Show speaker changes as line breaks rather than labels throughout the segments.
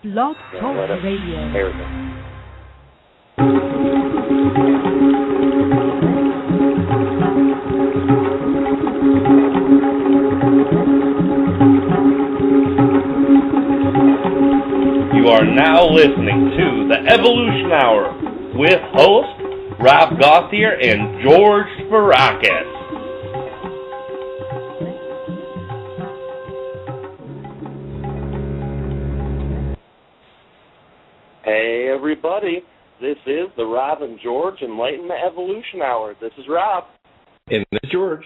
Blog Talk Radio.
There we go.
You are now listening to the Evolution Hour with host Rob Gauthier and George Spirakis.
Hey everybody, this is the Rob and George Enlightenment Evolution Hour. This is Rob.
And this is George.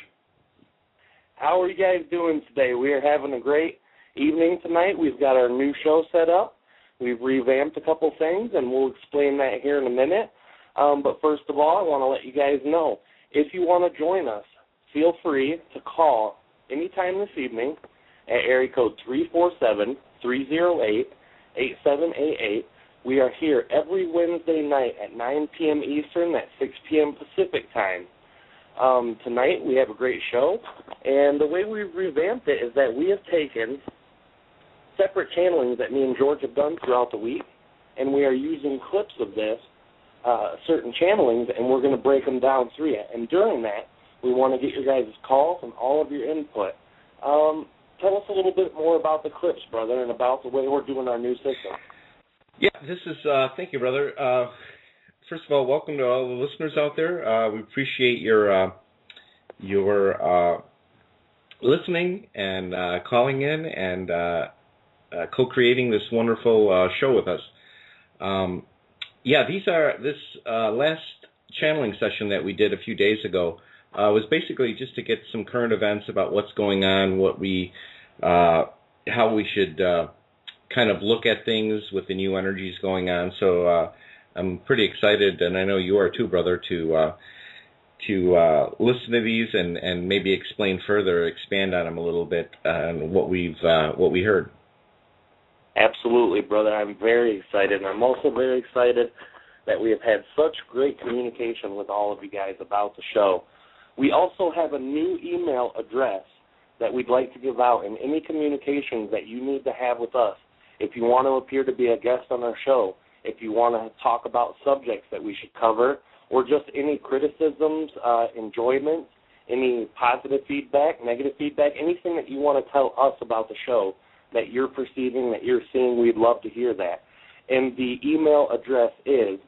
How are you guys doing today? We are having a great evening tonight. We've got our new show set up. We've revamped a couple things, and we'll explain that here in a minute. But first of all, I want to let you guys know, if you want to join us, feel free to call anytime this evening at area code 347-308-8788. We are here every Wednesday night at 9 p.m. Eastern, at 6 p.m. Pacific time. Tonight we have a great show, and the way we've revamped it is that we have taken separate channelings that me and George have done throughout the week, and we are using clips of this, certain channelings, and we're going to break them down through it. And during that, we want to get your guys' calls and all of your input. Tell us a little bit more about the clips, brother, and about the way we're doing our new system.
Yeah, this is, thank you, brother. First of all, welcome to all the listeners out there. We appreciate your listening and calling in and co-creating this wonderful show with us. This last channeling session that we did a few days ago was basically just to get some current events about what's going on, how we should kind of look at things with the new energies going on. So I'm pretty excited, and I know you are too, brother, to listen to these and maybe explain further, expand on them a little bit on what we heard.
Absolutely, brother. I'm very excited. And I'm also very excited that we have had such great communication with all of you guys about the show. We also have a new email address that we'd like to give out in any communications that you need to have with us. If you want to appear to be a guest on our show, if you want to talk about subjects that we should cover, or just any criticisms, enjoyments, any positive feedback, negative feedback, anything that you want to tell us about the show that you're perceiving, that you're seeing, we'd love to hear that. And the email address is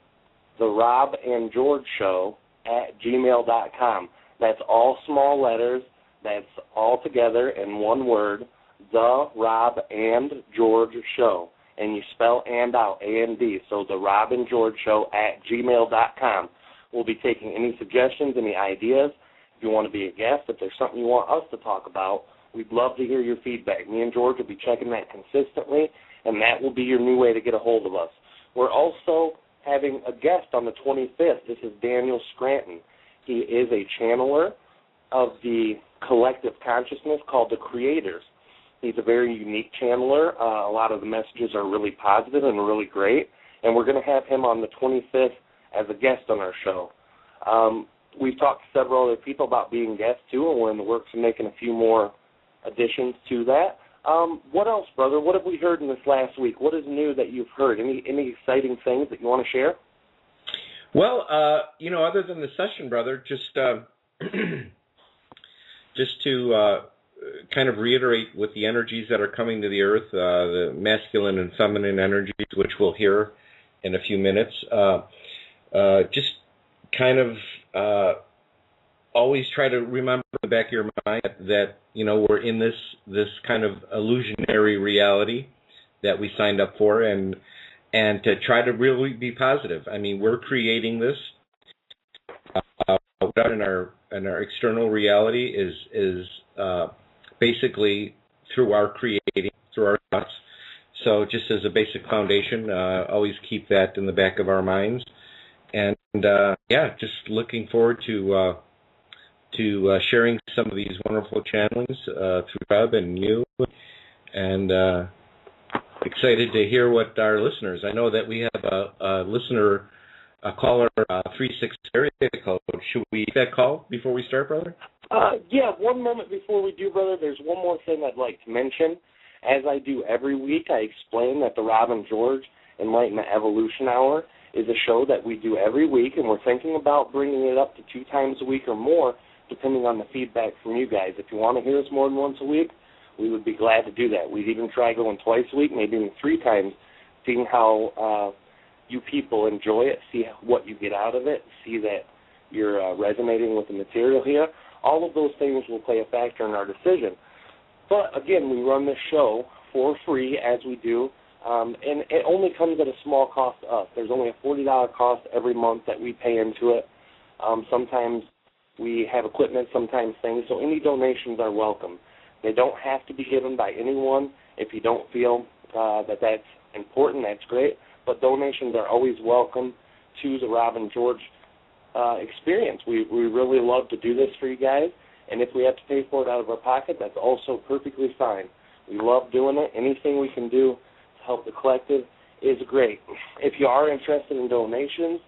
therobandgeorgeshow@gmail.com. That's all small letters. That's all together in one word, The Rob and George Show. And you spell and out, A-N-D. So the Rob and George Show@gmail.com. We'll be taking any suggestions, any ideas. If you want to be a guest, if there's something you want us to talk about, we'd love to hear your feedback. Me and George will be checking that consistently, and that will be your new way to get a hold of us. We're also having a guest on the 25th. This is Daniel Scranton. He is a channeler of the collective consciousness called the Creators. He's a very unique channeler. A lot of the messages are really positive and really great, and we're going to have him on the 25th as a guest on our show. We've talked to several other people about being guests, too, and we're in the works of making a few more additions to that. What else, brother? What have we heard in this last week? What is new that you've heard? Any exciting things that you want to share?
Well, other than the session, brother, just to kind of reiterate with the energies that are coming to the earth, the masculine and feminine energies, which we'll hear in a few minutes. Just kind of always try to remember in the back of your mind that we're in this kind of illusionary reality that we signed up for, and to try to really be positive. I mean, we're creating this. In our external reality is basically through our creating, through our thoughts. So just as a basic foundation, always keep that in the back of our minds. And just looking forward to sharing some of these wonderful channelings through Treb and you, and excited to hear what our listeners. I know that we have a listener, a caller, 36 area code. Should we take that call before we start, brother?
Yeah, one moment before we do, brother, there's one more thing I'd like to mention. As I do every week, I explain that the Rob and George Enlightenment Evolution Hour is a show that we do every week, and we're thinking about bringing it up to 2 times a week or more, depending on the feedback from you guys. If you want to hear us more than once a week, we would be glad to do that. We'd even try going twice a week, maybe even 3 times, seeing how you people enjoy it, see what you get out of it, see that you're resonating with the material here. All of those things will play a factor in our decision. But, again, we run this show for free, as we do, and it only comes at a small cost to us. There's only a $40 cost every month that we pay into it. Sometimes we have equipment, sometimes things, so any donations are welcome. They don't have to be given by anyone. If you don't feel that that's important, that's great, but donations are always welcome to the Rob and George experience. We really love to do this for you guys, and if we have to pay for it out of our pocket, that's also perfectly fine. We love doing it. Anything we can do to help the collective is great. If you are interested in donations,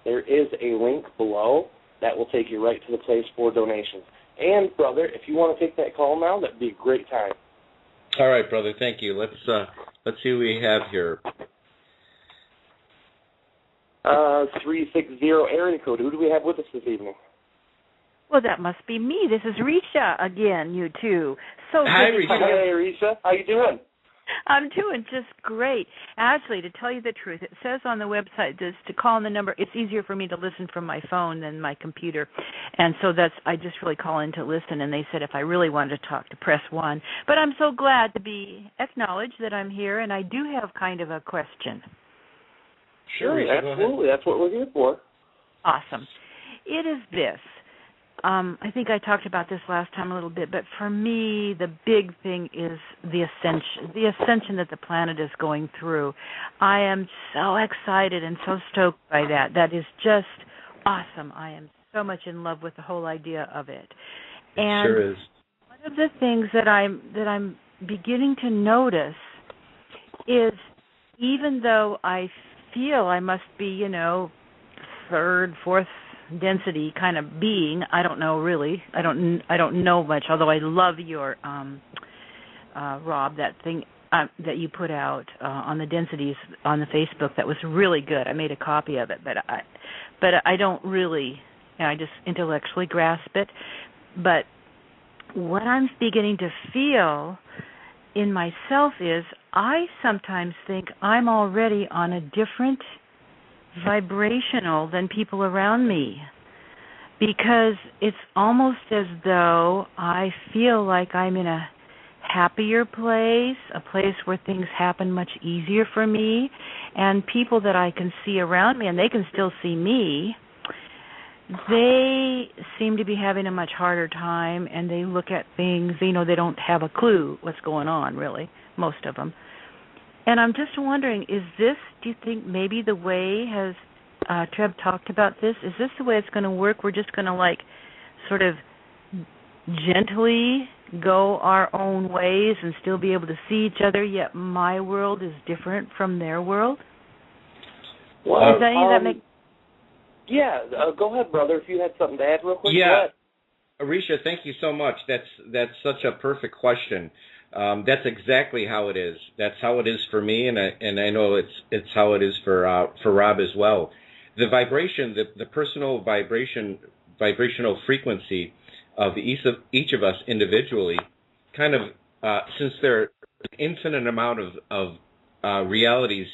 there is a link below that will take you right to the place for donations. And, brother, if you want to take that call now, that would be a great time.
All right, brother, thank you. Let's see who we have here.
360 area code. Who do we have with us this evening?
Well, that must be me. This is Risha again, you two. So
Hi,
good to
Risha.
Hey, Risha. How you doing?
I'm doing just great. Actually, to tell you the truth, it says on the website just to call on the number. It's easier for me to listen from my phone than my computer, and so I just really call in to listen. And they said if I really wanted to talk, to press 1. But I'm so glad to be acknowledged that I'm here, and I do have kind of a question.
Sure, absolutely. That's what we're here for.
Awesome. It is this. I think I talked about this last time a little bit, but for me, the big thing is the ascension that the planet is going through. I am so excited and so stoked by that. That is just awesome. I am so much in love with the whole idea of it. And
sure is.
One of the things that I'm beginning to notice is even though I feel I must be, 3rd, 4th density kind of being. I don't know really. I don't know much. Although I love your Rob, that thing that you put out on the densities on the Facebook. That was really good. I made a copy of it, but I don't really. I just intellectually grasp it. But what I'm beginning to feel in myself is I sometimes think I'm already on a different vibrational than people around me, because it's almost as though I feel like I'm in a happier place, a place where things happen much easier for me, and people that I can see around me, and they can still see me, they seem to be having a much harder time, and they look at things, they don't have a clue what's going on, really, most of them. And I'm just wondering, do you think maybe the way has Treb talked about this? Is this the way it's going to work? We're just going to sort of gently go our own ways and still be able to see each other, yet my world is different from their world?
Well,
does any of that make...
Yeah, go ahead, brother, if you had something to add real quick.
Yeah, Risha, thank you so much. That's such a perfect question. That's exactly how it is. That's how it is for me, and I know it's how it is for Rob as well. The vibration, the personal vibrational frequency of each of us individually, kind of since there are an infinite amount of realities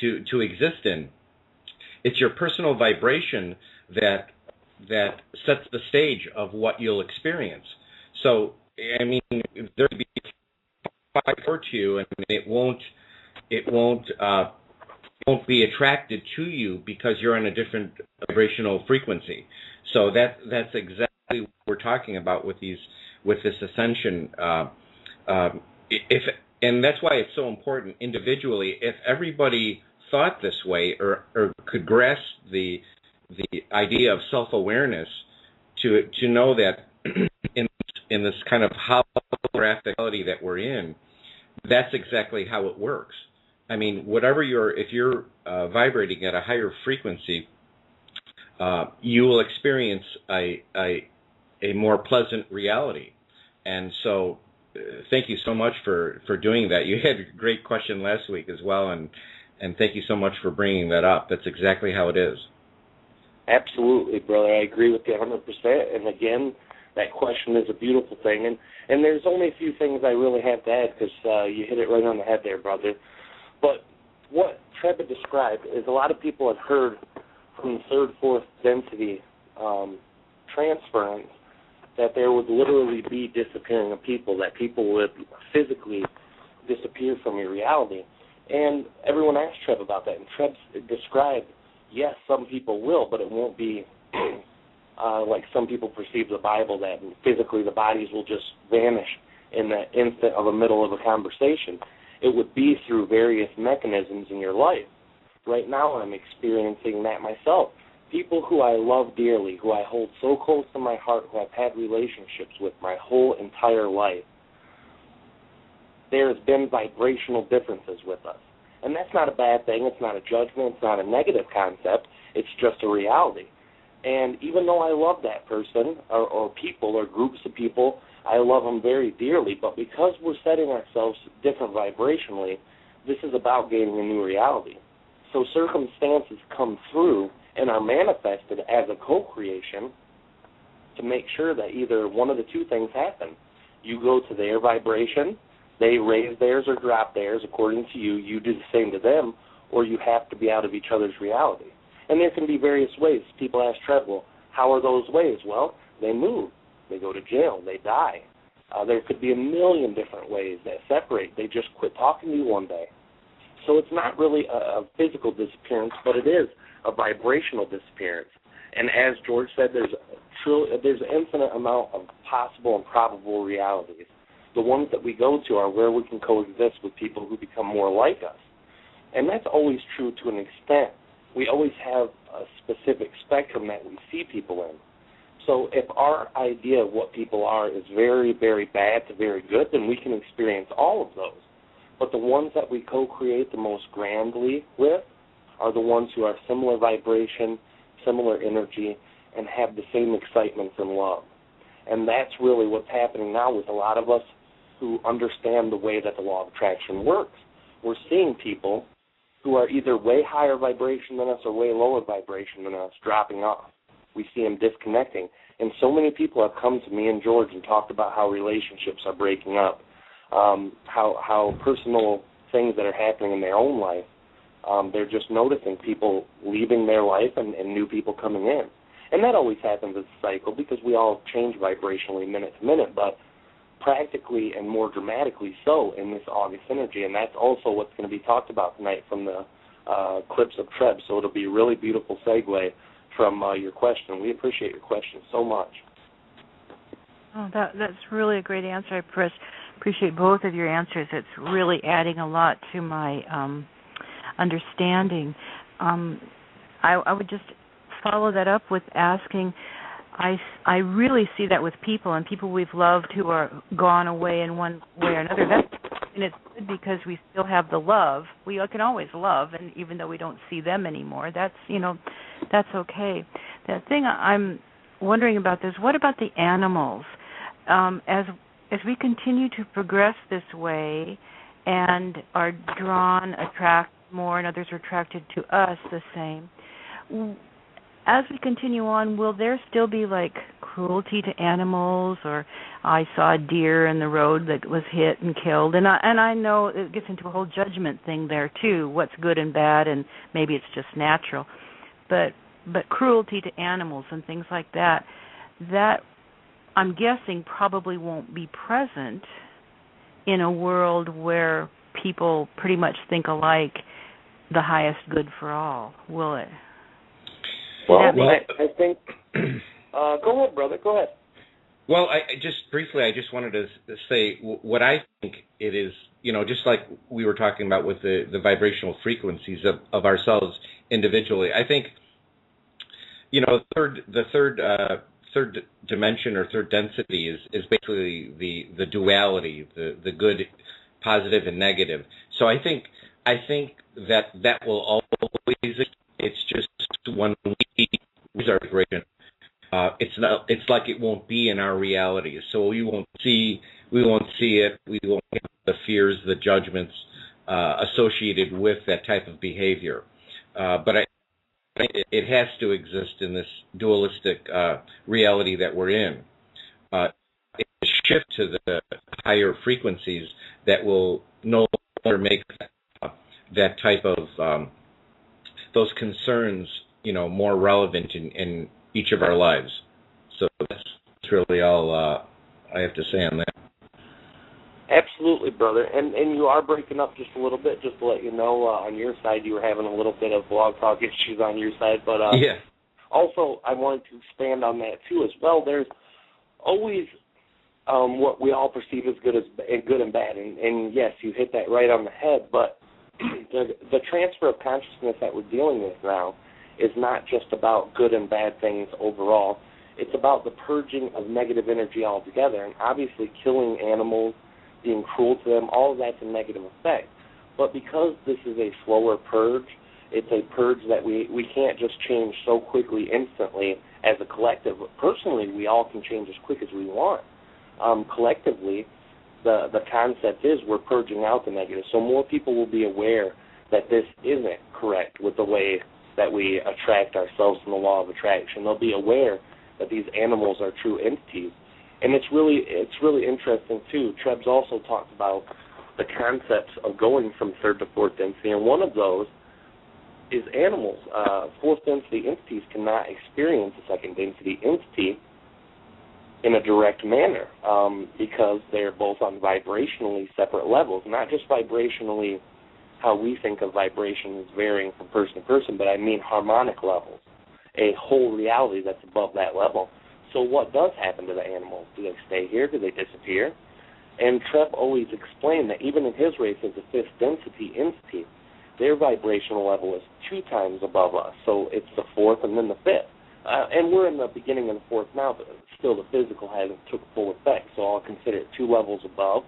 to exist in, it's your personal vibration that sets the stage of what you'll experience. So, I mean, there could be for you, and it won't be attracted to you because you're on a different vibrational frequency. So that's exactly what we're talking about with this ascension. And that's why it's so important individually. If everybody thought this way or could grasp the idea of self-awareness to know that in this kind of holographic reality that we're in, that's exactly how it works. I mean, if you're vibrating at a higher frequency, you will experience a more pleasant reality. And so thank you so much for doing that. You had a great question last week as well, and thank you so much for bringing that up. That's exactly how it is.
Absolutely, brother. I agree with you 100%. And again, that question is a beautiful thing. And there's only a few things I really have to add because you hit it right on the head there, brother. But what Treb had described is a lot of people have heard from the third, fourth density transference that there would literally be disappearing of people, that people would physically disappear from your reality. And everyone asked Treb about that, and Treb described, yes, some people will, but it won't be like some people perceive the Bible, that physically the bodies will just vanish in the instant of the middle of a conversation. It would be through various mechanisms in your life. Right now I'm experiencing that myself. People who I love dearly, who I hold so close to my heart, who I've had relationships with my whole entire life, there's been vibrational differences with us. And that's not a bad thing. It's not a judgment. It's not a negative concept. It's just a reality. And even though I love that person or people or groups of people, I love them very dearly. But because we're setting ourselves different vibrationally, this is about gaining a new reality. So circumstances come through and are manifested as a co-creation to make sure that either one of the two things happen. You go to their vibration, they raise theirs or drop theirs according to you, you do the same to them, or you have to be out of each other's reality. And there can be various ways. People ask Treb, well, how are those ways? Well, they move. They go to jail. They die. There could be a million different ways that separate. They just quit talking to you one day. So it's not really a physical disappearance, but it is a vibrational disappearance. And as George said, there's an infinite amount of possible and probable realities. The ones that we go to are where we can coexist with people who become more like us. And that's always true to an extent. We always have a specific spectrum that we see people in. So if our idea of what people are is very, very bad to very good, then we can experience all of those. But the ones that we co-create the most grandly with are the ones who are similar vibration, similar energy, and have the same excitement and love. And that's really what's happening now with a lot of us who understand the way that the law of attraction works. We're seeing people who are either way higher vibration than us or way lower vibration than us dropping off. We see them disconnecting. And so many people have come to me and George and talked about how relationships are breaking up, how personal things that are happening in their own life, they're just noticing people leaving their life and new people coming in. And that always happens as a cycle because we all change vibrationally minute to minute, but practically and more dramatically so in this August energy. And that's also what's going to be talked about tonight from the clips of Treb. So it'll be a really beautiful segue from your question. We appreciate your question so much.
Oh, that's really a great answer. I appreciate both of your answers. It's really adding a lot to my understanding. I would just follow that up with asking, I really see that with people and people we've loved who are gone away in one way or another. And it's good because we still have the love. We can always love, and even though we don't see them anymore, that's okay. The thing I'm wondering about is, what about the animals? As we continue to progress this way and are drawn, attract more, and others are attracted to us the same, as we continue on, will there still be like cruelty to animals, or I saw a deer in the road that was hit and killed, and I know it gets into a whole judgment thing there too, what's good and bad, and maybe it's just natural, but cruelty to animals and things like that I'm guessing probably won't be present in a world where people pretty much think alike, the highest good for all, will it?
Well, I think, go ahead, brother, go ahead.
Well, I just wanted to say what I think it is, just like we were talking about with the vibrational frequencies of ourselves individually. I think, the third dimension or third density is basically the duality, the good, positive, and negative. So I think that will always, it's just when we lose our vibration, it's like it won't be in our reality. So we won't see we won't see it. We won't have the fears, the judgments associated with that type of behavior. But it has to exist in this dualistic reality that we're in. It's a shift to the higher frequencies that will no longer make that type of those concerns, more relevant in each of our lives. So that's really all I have to say on that.
Absolutely, brother. And you are breaking up just a little bit, just to let you know, on your side you were having a little bit of blog talk issues on your side. But
yeah.
Also, I wanted to expand on that, too, as well. There's always what we all perceive as good and bad. And yes, you hit that right on the head. But the transfer of consciousness that we're dealing with now is not just about good and bad things overall. It's about the purging of negative energy altogether. And obviously killing animals, being cruel to them, all of that's a negative effect. But because this is a slower purge, it's a purge that we can't just change so quickly, instantly, as a collective. Personally, we all can change as quick as we want. Collectively, the concept is we're purging out the negative. So more people will be aware that this isn't correct with the way that we attract ourselves in the law of attraction. They'll be aware that these animals are true entities. And it's really interesting, too. Treb's also talked about the concepts of going from third to fourth density, and one of those is animals. Fourth density entities cannot experience a second density entity in a direct manner because they're both on vibrationally separate levels, not just vibrationally how we think of vibration as varying from person to person, but I mean harmonic levels, a whole reality that's above that level. So what does happen to the animals? Do they stay here? Do they disappear? And Treb always explained that even in his race as a fifth density entity, their vibrational level is 2 times above us. So it's the fourth and then the fifth. And we're in the beginning of the fourth now, but still the physical hasn't took full effect. So I'll consider it 2 levels above.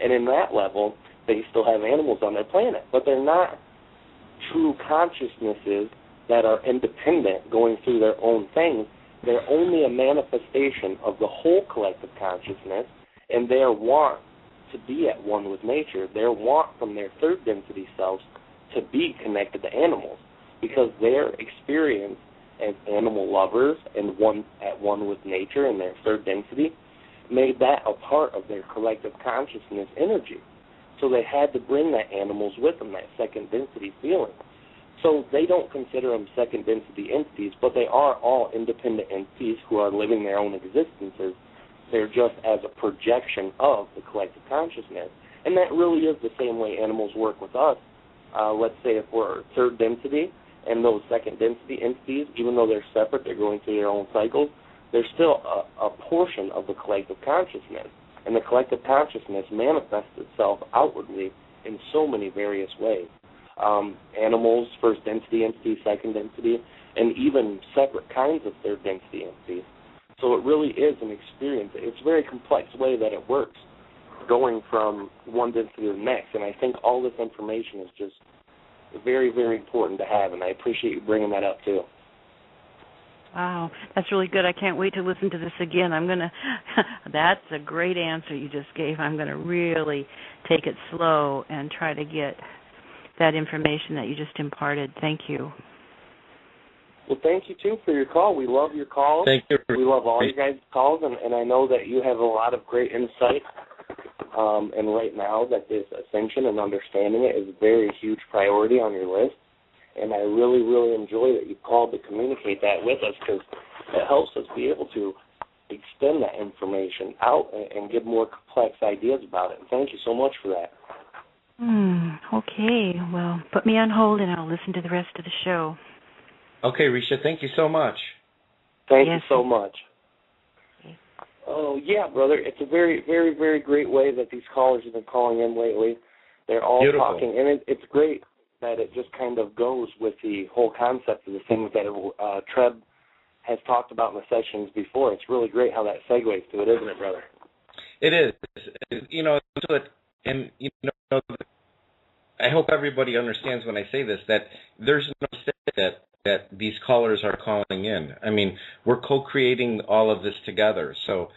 And in that level, they still have animals on their planet. But they're not true consciousnesses that are independent, going through their own things. They're only a manifestation of the whole collective consciousness and their want to be at one with nature, their want from their third density selves to be connected to animals, because their experience as animal lovers and at one with nature and their third density made that a part of their collective consciousness energy. So they had to bring that animals with them, that second density feeling. So they don't consider them second density entities, but they are all independent entities who are living their own existences. They're just as a projection of the collective consciousness. And that really is the same way animals work with us. Let's say if we're third density and those second density entities, even though they're separate, they're going through their own cycles, they're still a portion of the collective consciousness. And the collective consciousness manifests itself outwardly in so many various ways. Animals, first density entities, second density, and even separate kinds of third density entities. So it really is an experience. It's a very complex way that it works, going from one density to the next. And I think all this information is just very, very important to have, and I appreciate you bringing that up too.
Wow, that's really good. I can't wait to listen to this again. That's a great answer you just gave. I'm going to really take it slow and try to get that information that you just imparted. Thank you.
Well, thank you, too, for your call. We love your calls.
Thank you.
We love all you guys' calls, and I know that you have a lot of great insight. And right now that this ascension and understanding it is a very huge priority on your list. And I really, really enjoy that you called to communicate that with us, because it helps us be able to extend that information out and give more complex ideas about it. And thank you so much for that.
Okay. Well, put me on hold, and I'll listen to the rest of the show.
Okay, Risha, thank you so much.
Thank you so much. Okay. Oh, yeah, brother. It's a very, very, very great way that these callers have been calling in lately. They're all
Beautiful.
Talking, and it's great that it just kind of goes with the whole concept of the things that Treb has talked about in the sessions before. It's really great how that segues to it, isn't it, brother?
It is. And I hope everybody understands when I say this, that there's no mistake that these callers are calling in. I mean, we're co-creating all of this together. So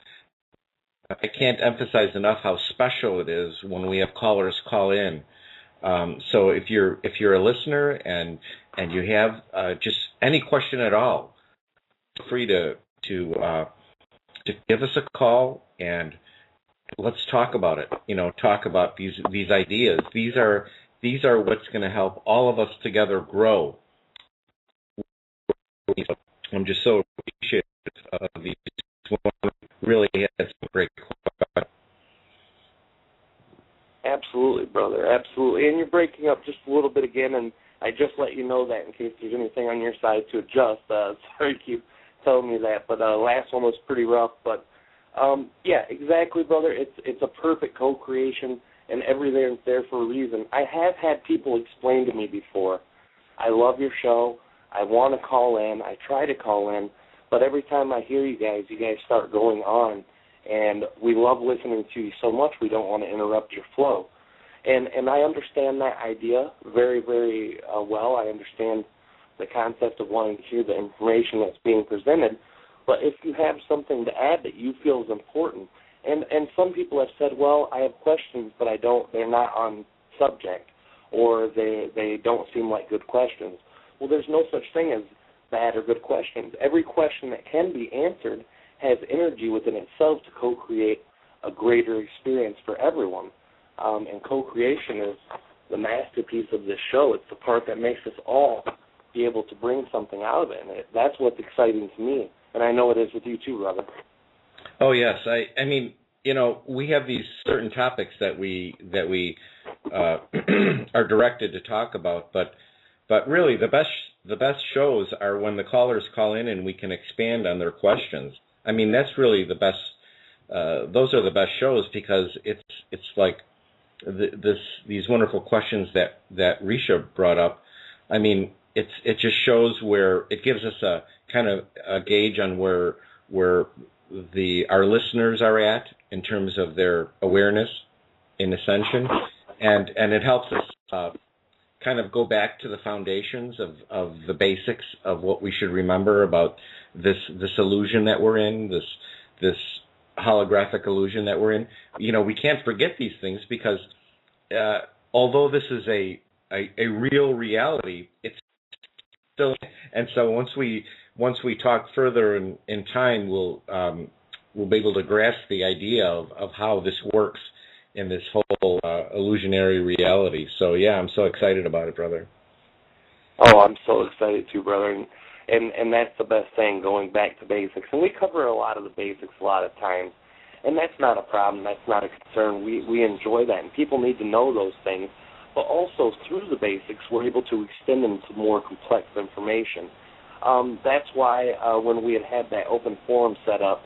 I can't emphasize enough how special it is when we have callers call in. So if you're a listener and you have just any question at all, feel free to give us a call and let's talk about it. Talk about these ideas. These are what's going to help all of us together grow. I'm just so appreciative of these. Really has some great questions.
Absolutely, brother, absolutely. And you're breaking up just a little bit again, and I just let you know that in case there's anything on your side to adjust. Sorry to keep telling me that, but last one was pretty rough. But, yeah, exactly, brother. It's a perfect co-creation, and everything's there for a reason. I have had people explain to me before, I love your show, I want to call in, I try to call in, but every time I hear you guys start going on, and we love listening to you so much we don't want to interrupt your flow. And I understand that idea very, very well. I understand the concept of wanting to hear the information that's being presented, but if you have something to add that you feel is important, and some people have said, well, I have questions, but they're not on subject, or they don't seem like good questions. Well, there's no such thing as bad or good questions. Every question that can be answered has energy within itself to co-create a greater experience for everyone. And co-creation is the masterpiece of this show. It's the part that makes us all be able to bring something out of it. And that's what's exciting to me. And I know it is with you too, brother.
Oh, yes. I mean, we have these certain topics that we are directed to talk about, but really the best shows are when the callers call in and we can expand on their questions. I mean, that's really the best. Those are the best shows because it's like these wonderful questions that Risha brought up. I mean, it just shows where it gives us a kind of a gauge on where our listeners are at in terms of their awareness in ascension, and it helps us kind of go back to the foundations of the basics of what we should remember about this illusion that we're in, this holographic illusion that we're in. We can't forget these things because although this is a real reality, it's still. And so once we talk further in time, we'll be able to grasp the idea of how this works in this whole illusionary reality. So yeah, I'm so excited about it, brother.
Oh, I'm so excited too, brother. And that's the best thing, going back to basics. And we cover a lot of the basics a lot of times. And that's not a problem. That's not a concern. We enjoy that. And people need to know those things. But also through the basics, we're able to extend them to more complex information. That's why when we had that open forum set up,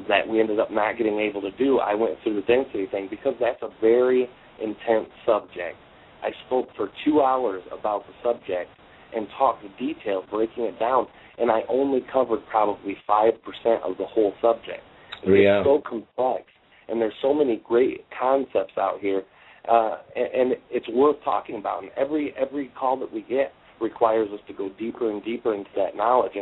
that we ended up not getting able to do, I went through the density thing because that's a very intense subject. I spoke for 2 hours about the subject and talked in detail, breaking it down, and I only covered probably 5% of the whole subject. It's so complex, and there's so many great concepts out here, and it's worth talking about. And every call that we get requires us to go deeper and deeper into that knowledge.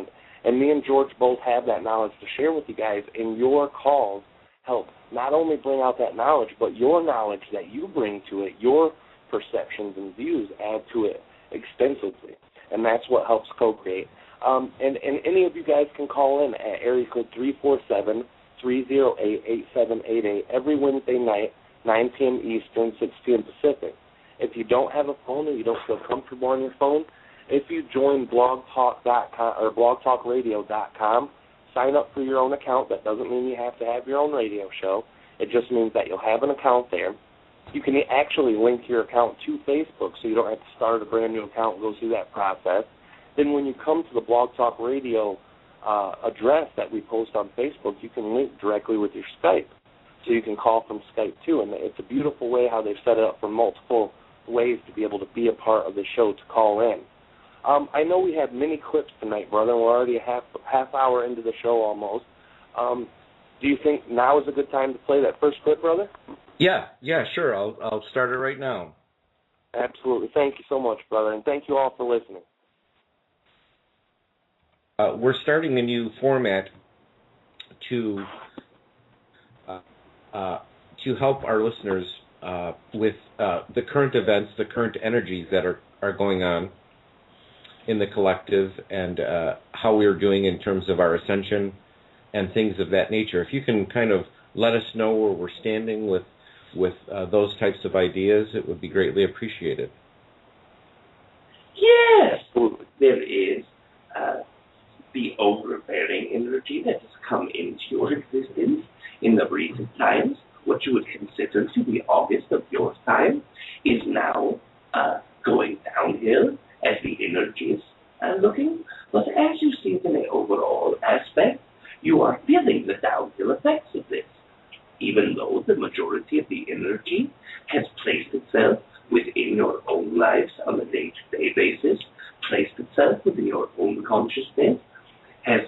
And me and George both have that knowledge to share with you guys, and your calls help not only bring out that knowledge, but your knowledge that you bring to it, your perceptions and views add to it extensively. And that's what helps co-create. And any of you guys can call in at area code 347-308-8788 every Wednesday night, 9 p.m. Eastern, 6 p.m. Pacific. If you don't have a phone or you don't feel comfortable on your phone, if you join blogtalk.com or blogtalkradio.com, sign up for your own account. That doesn't mean you have to have your own radio show. It just means that you'll have an account there. You can actually link your account to Facebook, so you don't have to start a brand new account and go through that process. Then when you come to the Blog Talk Radio address that we post on Facebook, you can link directly with your Skype. So you can call from Skype too, and it's a beautiful way how they've set it up for multiple ways to be able to be a part of the show to call in. I know we have many clips tonight, brother. We're already a half hour into the show almost. Do you think now is a good time to play that first clip, brother?
Yeah, sure. I'll start it right now.
Absolutely. Thank you so much, brother, and thank you all for listening. We're
starting a new format to to help our listeners with the current events, the current energies that are going on in the collective, and how we're doing in terms of our ascension and things of that nature. If you can kind of let us know where we're standing with those types of ideas, it would be greatly appreciated.
Yes, well, there is the overbearing energy that has come into your existence in the recent times. What you would consider to be August of your time is now going downhill as the energies are looking. But as you see it in an overall aspect, you are feeling the downhill effects of this. Even though the majority of the energy has placed itself within your own lives on a day-to-day basis, placed itself within your own consciousness, has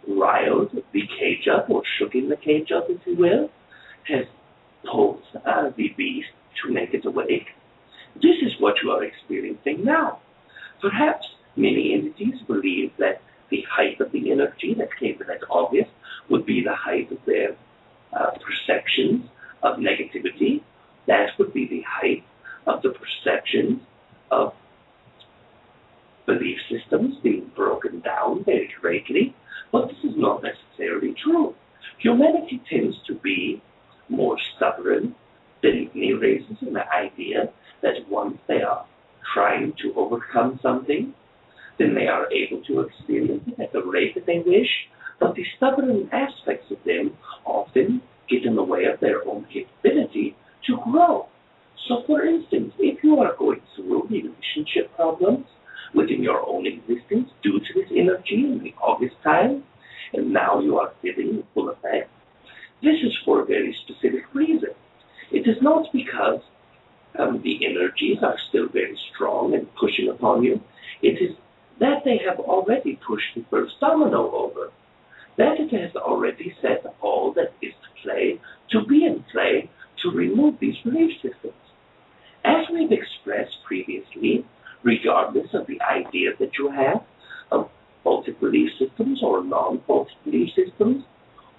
riled the cage up or shooken the cage up, if you will, has pulled the beast to make it awake. This is what you are experiencing now. Perhaps many entities believe that the height of the energy that came in that August would be the height of their perceptions of negativity. That would be the height of the perceptions of belief systems being broken down very greatly, but this is not necessarily true. Humanity tends to be more stubborn than many races in the idea that once they are trying to overcome something, then they are able to experience it at the rate that they wish, but the stubborn aspects of them often get in the way of their own capability to grow. So, for instance, if you are going through relationship problems within your own existence due to this energy in the August time, and now you are feeling the full effect, this is for a very specific reason. It is not because the energies are still very strong and pushing upon you. It is that they have already pushed the first domino over, that it has already set all that is to be in play to remove these belief systems. As we've expressed previously, regardless of the idea that you have of faulty belief systems or non-faulty belief systems,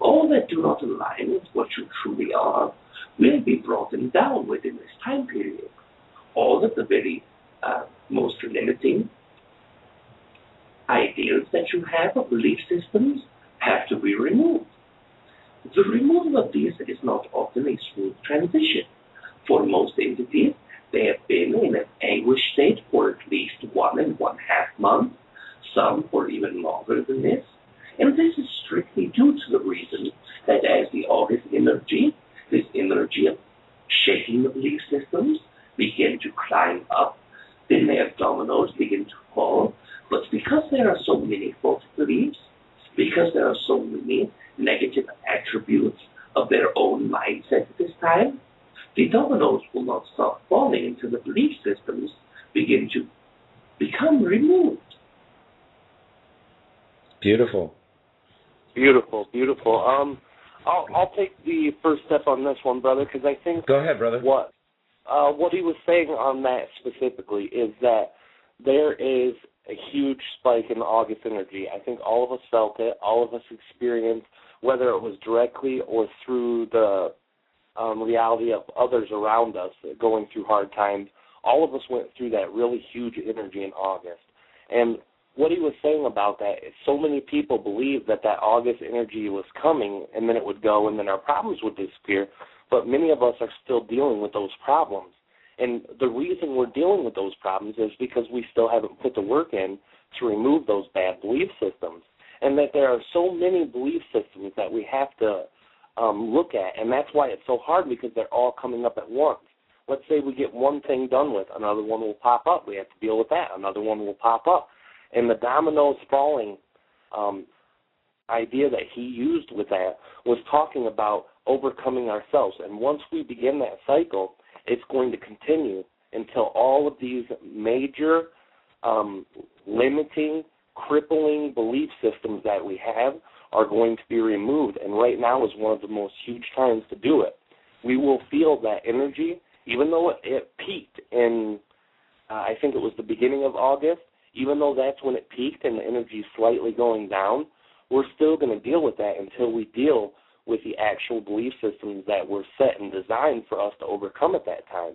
all that do not align with what you truly are will be brought down within this time period. All of the very most limiting ideas that you have of belief systems have to be removed. The removal of these is not often a smooth transition. For most entities, they have been in an anguish state for at least 1.5 months, some for even longer than this. And this is strictly due to the reason that as the August energy, this energy of shaking the belief systems, begin to climb up, then their dominoes begin to fall. But because there are so many false beliefs, because there are so many negative attributes of their own mindset at this time, the dominoes will not stop falling until the belief systems begin to become removed.
Beautiful.
Beautiful, beautiful. I'll take the first step on this one, brother, because I think...
Go ahead, brother.
What he was saying on that specifically is that there is a huge spike in the August energy. I think all of us felt it. All of us experienced, whether it was directly or through the reality of others around us going through hard times, all of us went through that really huge energy in August. And what he was saying about that is so many people believed that August energy was coming and then it would go and then our problems would disappear, but many of us are still dealing with those problems. And the reason we're dealing with those problems is because we still haven't put the work in to remove those bad belief systems, and that there are so many belief systems that we have to look at, and that's why it's so hard, because they're all coming up at once. Let's say we get one thing done with, another one will pop up. We have to deal with that. Another one will pop up. And the dominoes falling idea that he used with that was talking about overcoming ourselves. And once we begin that cycle, it's going to continue until all of these major limiting, crippling belief systems that we have are going to be removed. And right now is one of the most huge times to do it. We will feel that energy, even though it peaked in, I think it was the beginning of August, even though that's when it peaked and the energy is slightly going down, we're still going to deal with that until we deal with the actual belief systems that were set and designed for us to overcome at that time.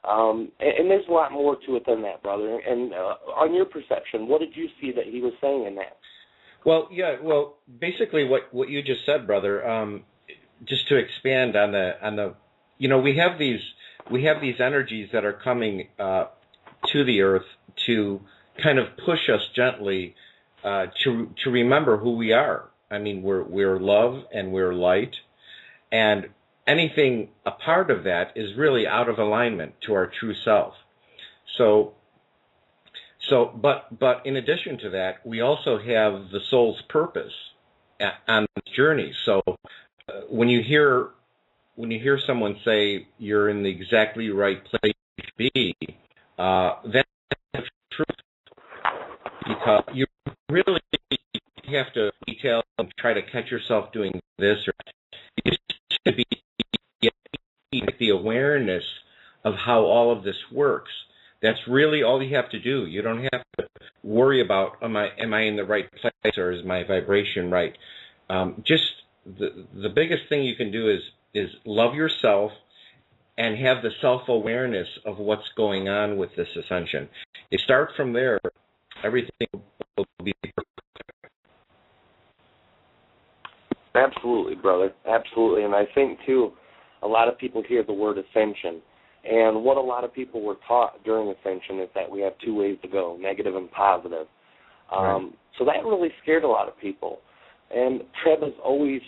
And there's a lot more to it than that, brother. And on your perception, what did you see that he was saying in that?
Well, yeah. Well, basically, what you just said, brother. Just to expand on the, we have these energies that are coming to the earth to kind of push us gently to remember who we are. I mean, we're love and we're light, and anything a part of that is really out of alignment to our true self. But in addition to that, we also have the soul's purpose on this journey. So when you hear someone say you're in the exactly right place to be, that's the truth, because you really have to detail and try to catch yourself doing this or that. You just have to be the awareness of how all of this works. That's really all you have to do. You don't have to worry about am I in the right place or is my vibration right. Just the biggest thing you can do is love yourself and have the self-awareness of what's going on with this ascension. You start from there, everything will be perfect.
Absolutely, brother. Absolutely. And I think, too, a lot of people hear the word ascension. And what a lot of people were taught during ascension is that we have two ways to go, negative and positive.
Right.
So that really scared a lot of people. And Treb has always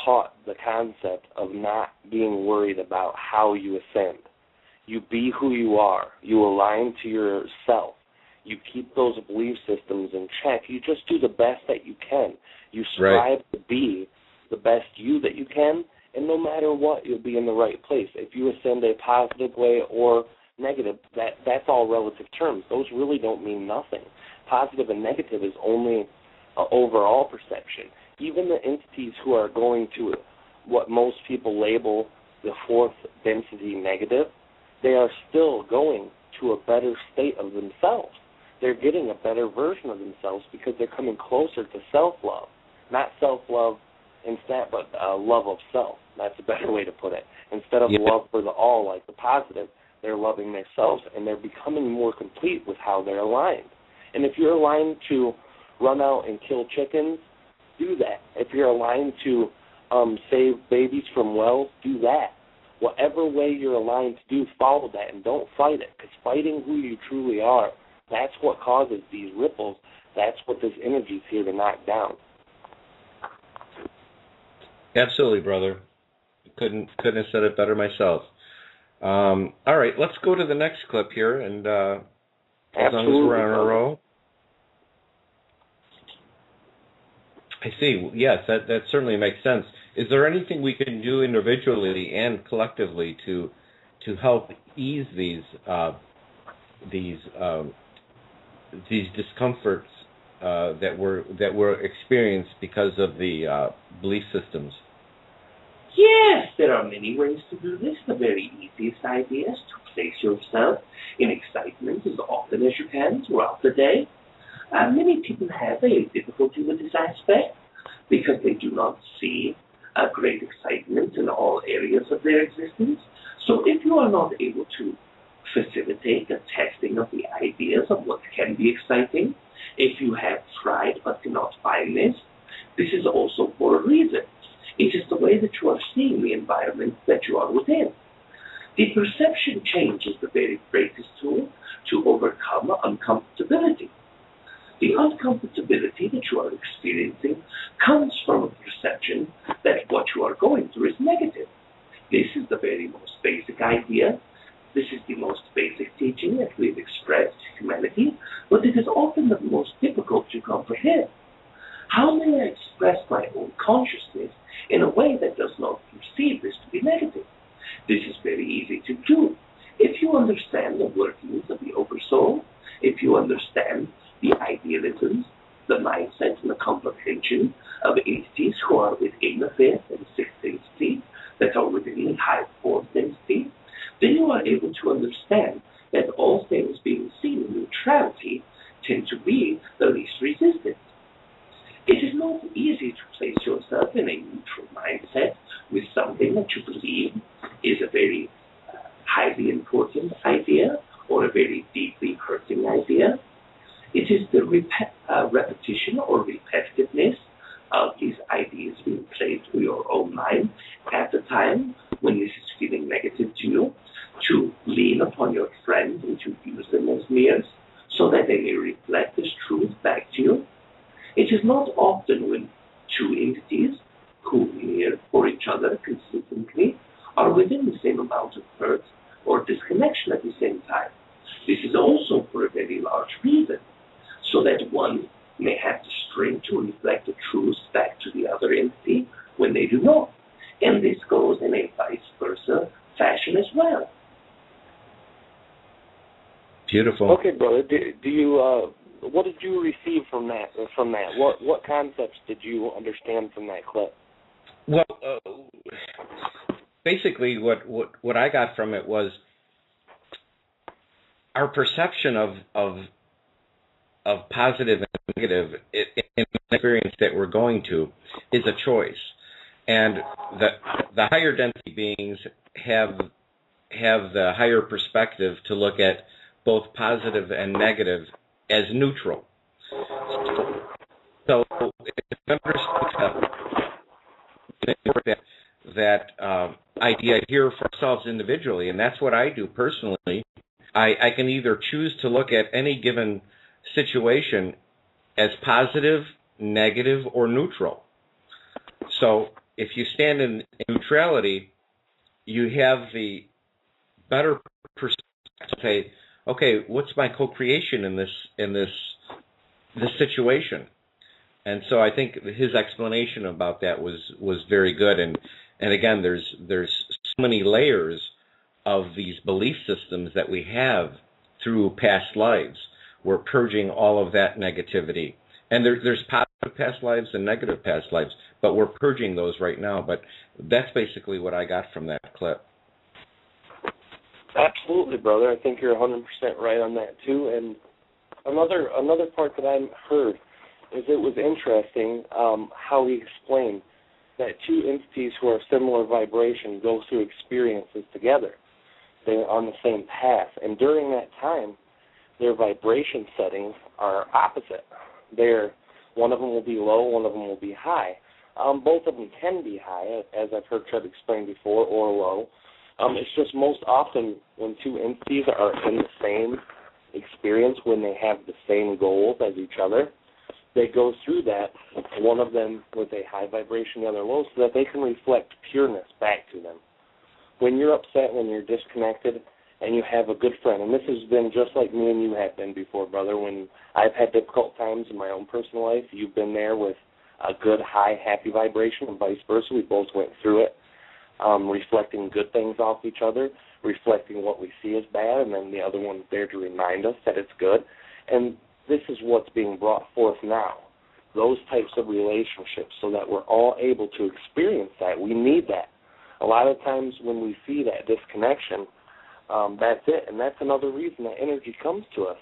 taught the concept of not being worried about how you ascend. You be who you are. You align to yourself. You keep those belief systems in check. You just do the best that you can. You strive to be the best you that you can, and no matter what, you'll be in the right place. If you ascend a positive way or negative, that's all relative terms. Those really don't mean nothing. Positive and negative is only an overall perception. Even the entities who are going to what most people label the fourth density negative, they are still going to a better state of themselves. They're getting a better version of themselves because they're coming closer to self-love. Not self-love instead, but love of self. That's a better way to put it. Instead of love for the all, like the positive, they're loving themselves, and they're becoming more complete with how they're aligned. And if you're aligned to run out and kill chickens, do that. If you're aligned to save babies from wells, do that. Whatever way you're aligned to do, follow that, and don't fight it, because fighting who you truly are, that's what causes these ripples. That's what this energy is here to knock down.
Absolutely, brother. Couldn't have said it better myself. All right, let's go to the next clip here, and as long as we're on a roll. I see. Yes, that certainly makes sense. Is there anything we can do individually and collectively to help ease these discomforts that were experienced because of the belief systems?
Yes, there are many ways to do this. The very easiest idea is to place yourself in excitement as often as you can throughout the day. Many people have a difficulty with this aspect because they do not see a great excitement in all areas of their existence. So if you are not able to facilitate the testing of the ideas of what can be exciting, if you have tried but cannot find this is also for a reason. It is the way that you are seeing the environment that you are within. The perception change is the very greatest tool to overcome uncomfortability. The uncomfortability that you are experiencing comes from a perception that what you are going through is negative. This is the very most basic idea. This is the most basic teaching that we've expressed to humanity, but it is often the most difficult to comprehend. How may I express my own consciousness in a way that does not perceive this to be negative? This is very easy to do. If you understand the workings of the Oversoul, if you understand the idealisms, the mindset, and the comprehension of entities who are within the fifth and sixth density, that are within the high fourth density, then you are able to understand that all things being seen in neutrality tend to be the least resistance. It is not easy to place yourself in a neutral mindset something that you believe is a very highly important idea or a very deeply hurting idea, it is the repetition or repetitiveness of these ideas being played through your own mind at the time when this is feeling negative to you, to lean upon your friends and to use them as mirrors so that they may reflect this truth back to you. It is not often when two entities who mirror for each other consistently are within the same amount of hurt or disconnection at the same time. This is also for a very large reason, so that one may have the strength to reflect the truth back to the other entity when they do not. And this goes in a vice versa fashion as well.
Beautiful.
Okay, brother. Do you what did you receive from that? What concepts did you understand from that clip?
Well, basically, what I got from it was our perception of positive and negative in the experience that we're going to is a choice, and the higher density beings have the higher perspective to look at both positive and negative as neutral. So if we understand that idea here for ourselves individually, and that's what I do personally, I can either choose to look at any given situation as positive, negative, or neutral. So if you stand in neutrality, you have the better perspective to say, okay, what's my co-creation in this situation? And so I think his explanation about that was very good. And again, there's so many layers of these belief systems that we have through past lives. We're purging all of that negativity. And there's positive past lives and negative past lives, but we're purging those right now. But that's basically what I got from that clip.
Absolutely, brother. I think you're 100% right on that, too. And another part that I heard is it was interesting how he explained that two entities who are similar vibration go through experiences together. They're on the same path. And during that time, their vibration settings are opposite. One of them will be low, one of them will be high. Both of them can be high, as I've heard Treb explain before, or low. It's just most often when two entities are in the same experience, when they have the same goals as each other, they go through that, one of them with a high vibration, the other low, so that they can reflect pureness back to them. When you're upset, when you're disconnected, and you have a good friend, and this has been just like me and you have been before, brother, when I've had difficult times in my own personal life, you've been there with a good, high, happy vibration, and vice versa. We both went through it, reflecting good things off each other, reflecting what we see as bad, and then the other one's there to remind us that it's good. And this is what's being brought forth now, those types of relationships, so that we're all able to experience that. We need that. A lot of times when we see that disconnection, that's it, and that's another reason that energy comes to us.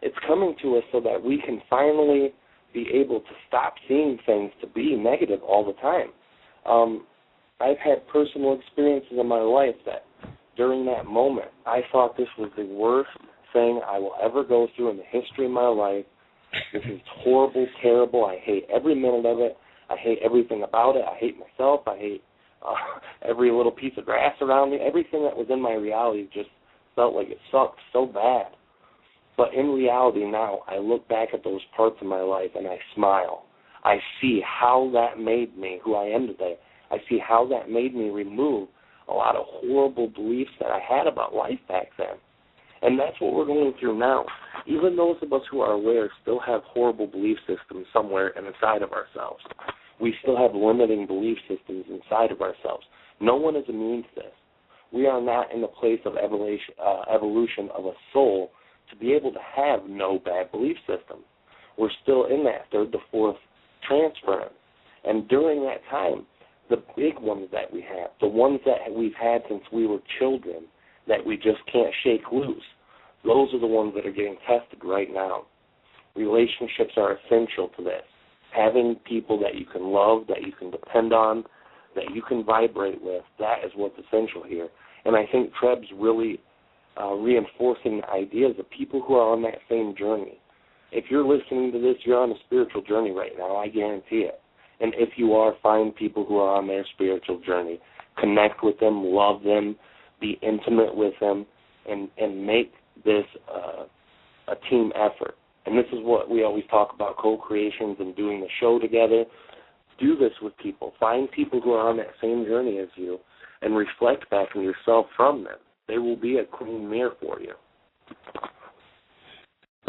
It's coming to us so that we can finally be able to stop seeing things to be negative all the time. I've had personal experiences in my life that during that moment, I thought this was the worst thing I will ever go through in the history of my life. This is horrible, terrible. I hate every minute of it. I hate everything about it. I hate myself. I hate every little piece of grass around me. Everything that was in my reality just felt like it sucked so bad. But in reality now, I look back at those parts of my life and I smile. I see how that made me who I am today. I see how that made me remove a lot of horrible beliefs that I had about life back then. And that's what we're going through now. Even those of us who are aware still have horrible belief systems somewhere inside of ourselves. We still have limiting belief systems inside of ourselves. No one is immune to this. We are not in the place of evolution of a soul to be able to have no bad belief system. We're still in that third to fourth transference. And during that time, the big ones that we have, the ones that we've had since we were children that we just can't shake loose, those are the ones that are getting tested right now. Relationships are essential to this. Having people that you can love, that you can depend on, that you can vibrate with. That is what's essential here. And I think Treb's really reinforcing the ideas of people who are on that same journey. If you're listening to this, you're on a spiritual journey right now, I guarantee it. And if you are, find people who are on their spiritual journey. Connect with them, love them, be intimate with them, and make this a team effort. And this is what we always talk about, co-creations and doing the show together. Do this with people. Find people who are on that same journey as you and reflect back on yourself from them. They will be a clean mirror for you.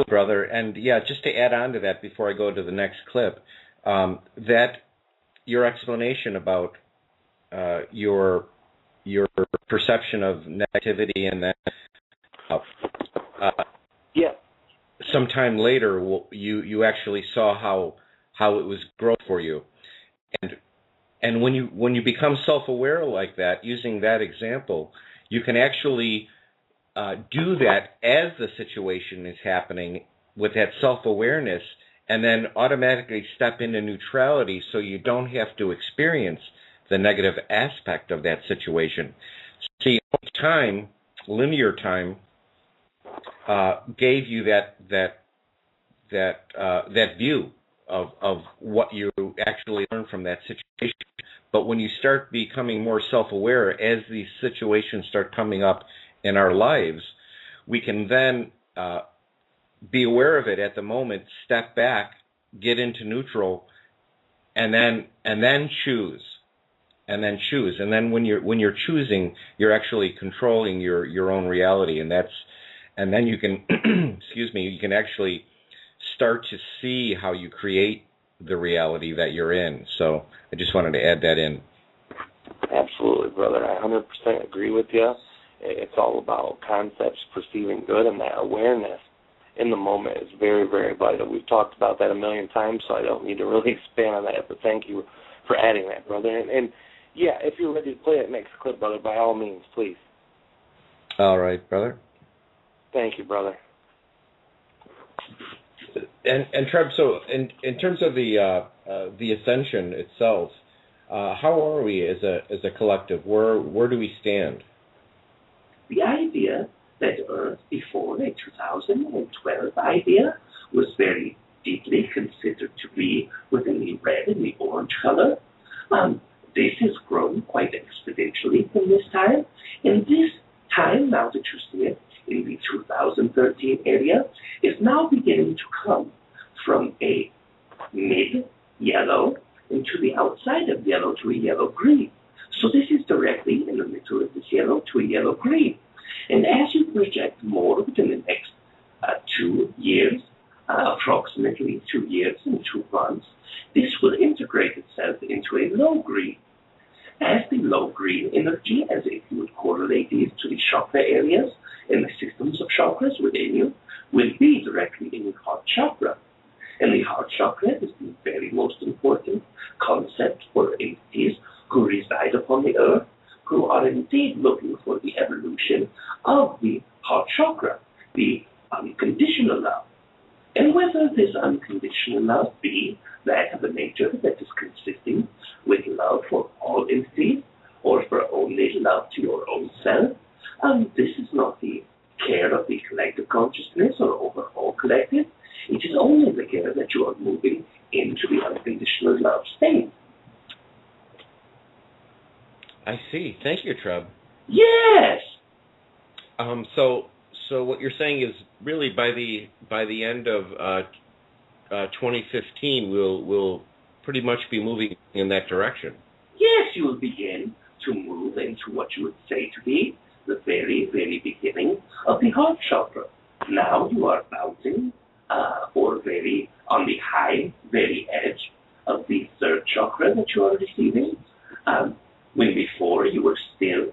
Brother, and yeah, just to add on to that before I go to the next clip, that your explanation about your perception of negativity and that sometime later you actually saw how it was growth for you, and when you become self-aware like that, using that example, you can actually do that as the situation is happening with that self-awareness, and then automatically step into neutrality so you don't have to experience the negative aspect of that situation. See, time, linear time, gave you that view of what you actually learned from that situation. But when you start becoming more self-aware as these situations start coming up in our lives, we can then be aware of it at the moment, step back, get into neutral, and then choose. And then when you're choosing, you're actually controlling your own reality, and then you can you can actually start to see how you create the reality that you're in. So I just wanted to add that in.
Absolutely, brother. I 100% agree with you. It's all about concepts, perceiving good, and that awareness in the moment is very, very vital. We've talked about that a million times, so I don't need to really expand on that, but thank you for adding that, brother. And yeah, if you're ready to play that next clip, brother, by all means, please.
All right, brother.
Thank you, brother.
And Treb, so in terms of the ascension itself, how are we as a collective? Where do we stand?
The idea that Earth before the 2012 idea was very deeply considered to be within the red and the orange color. This has grown quite exponentially from this time. And this time, now that you see it in the 2013 area, is now beginning to come from a mid-yellow into the outside of yellow to a yellow-green. So this is directly in the middle of this yellow to a yellow-green. And as you project more within the next 2 years, approximately 2 years and 2 months, this will integrate itself into a low-green. As the low-green energy, as if you would correlate these to the chakra areas and the systems of chakras within you, will be directly in the heart chakra. And the heart chakra is the very most important concept for entities who reside upon the earth, who are indeed looking for the evolution of the heart chakra, the unconditional love. And whether this unconditional love be that of a nature that is consisting with love for all entities, or for only love to your own self, this is not the care of the collective consciousness or overall collective. It is only the care that you are moving into the unconditional love state.
I see. Thank you, Treb.
Yes.
So what you're saying is really by the end of 2015, we'll pretty much be moving in that direction.
Yes, you will begin to move into what you would say to be the very, very beginning of the heart chakra. Now you are bouncing or very on the high, very edge of the third chakra that you are receiving. When before you were still,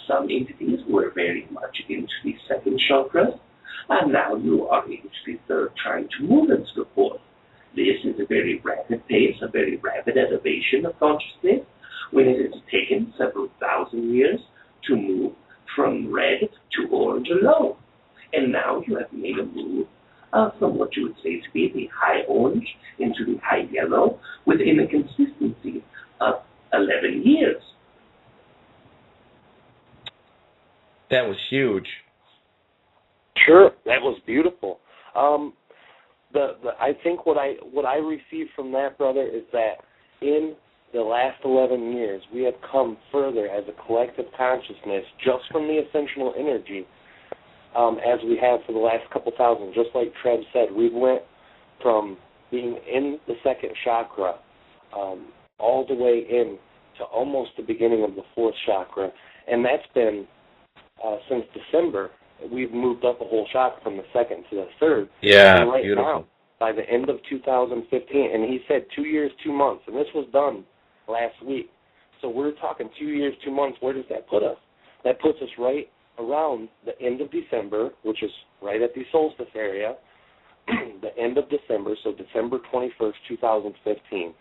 some entities were very much into the second chakra, and now you are into the third, trying to move into the fourth. This is a very rapid pace, a very rapid elevation of consciousness, when it has taken several thousand years to move from red to orange alone. And now you have made a move from what you would say to be the high orange into the high yellow, within a consistency of 11 years.
That was huge.
Sure, that was beautiful. I think what I received from that, brother, is that in the last 11 years, we have come further as a collective consciousness just from the ascensional energy as we have for the last couple thousand. Just like Treb said, we went from being in the second chakra all the way in to almost the beginning of the fourth chakra, and that's been since December. We've moved up a whole chakra from the second to the third.
Yeah,
and right
beautiful.
now, by the end of 2015, and he said 2 years, 2 months, and this was done last week. So we're talking 2 years, 2 months. Where does that put us? That puts us right around the end of December, which is right at the solstice area, the end of December, so December 21st, 2015.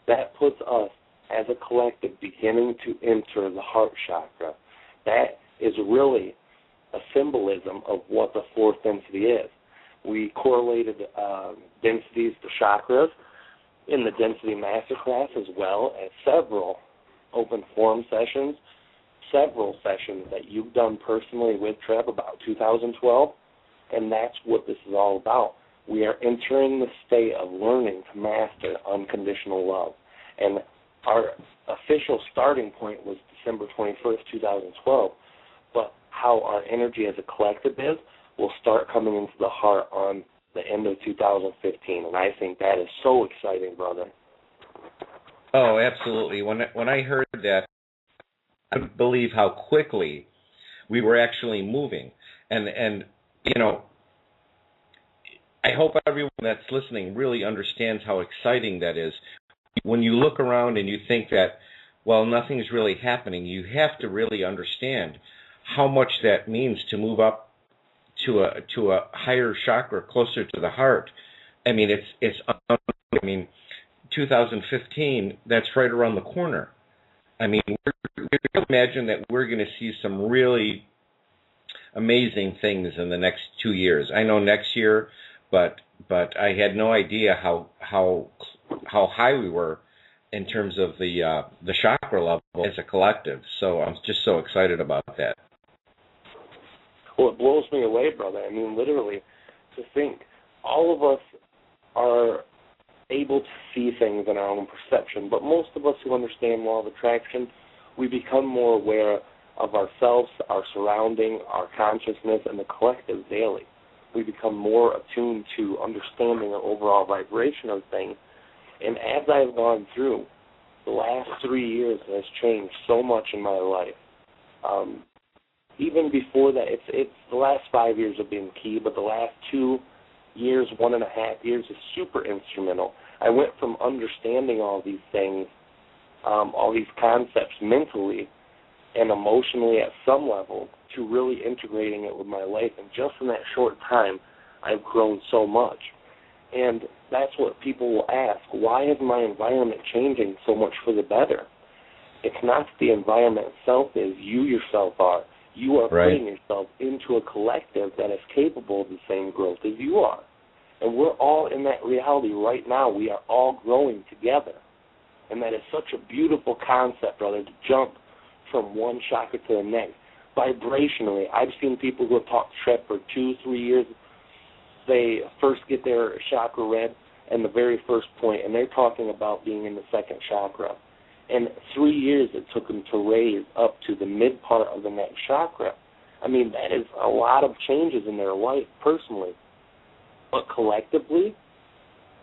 That puts us as a collective beginning to enter the heart chakra. That is really a symbolism of what the fourth density is. We correlated densities to chakras in the Density Masterclass, as well as several open forum sessions, several sessions that you've done personally with Treb about 2012, and that's what this is all about. We are entering the state of learning to master unconditional love, and our official starting point was December 21st, 2012, but how our energy as a collective is will start coming into the heart on the end of 2015, and I think that is so exciting, brother.
Oh, absolutely. When I heard that, I couldn't believe how quickly we were actually moving. And you know, I hope everyone that's listening really understands how exciting that is. When you look around and you think that, well, nothing's really happening, you have to really understand how much that means to move up to a higher chakra closer to the heart. I mean, it's 2015, that's right around the corner. I mean, we can imagine that we're going to see some really amazing things in the next 2 years. I know next year, but I had no idea how high we were in terms of the chakra level as a collective. So I'm just so excited about that.
Well, it blows me away, brother. I mean, literally, to think all of us are able to see things in our own perception, but most of us who understand law of attraction, we become more aware of ourselves, our surrounding, our consciousness, and the collective daily. We become more attuned to understanding the overall vibration of things. And as I've gone through, the last 3 years has changed so much in my life. Even before that, it's the last 5 years have been key, but the last 2 years, 1.5 years is super instrumental. I went from understanding all these things, all these concepts mentally and emotionally at some level, to really integrating it with my life. And just in that short time, I've grown so much. And that's what people will ask, why is my environment changing so much for the better? It's not the environment itself, is you yourself are. You are putting yourself into a collective that is capable of the same growth as you are. And we're all in that reality right now. We are all growing together. And that is such a beautiful concept, brother, to jump from one chakra to the next. Vibrationally, I've seen people who have talked to Treb for 2-3 years. They first get their chakra read and the very first point, and they're talking about being in the second chakra. And 3 years it took them to raise up to the mid part of the next chakra. I mean, that is a lot of changes in their life personally. But collectively,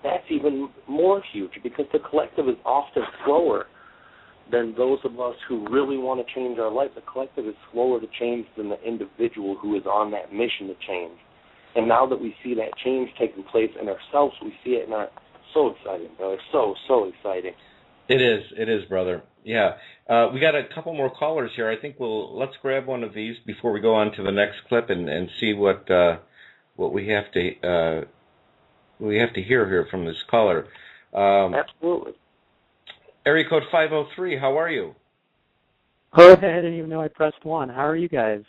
that's even more huge, because the collective is often slower than those of us who really want to change our life. The collective is slower to change than the individual who is on that mission to change. And now that we see that change taking place in ourselves, we see it in our... So exciting, brother. So exciting.
It is, brother. Yeah. We got a couple more callers here. I think let's grab one of these before we go on to the next clip and see what we have to hear here from this caller.
Absolutely.
Area code 503. How are you?
Oh, I didn't even know I pressed 1. How are you guys?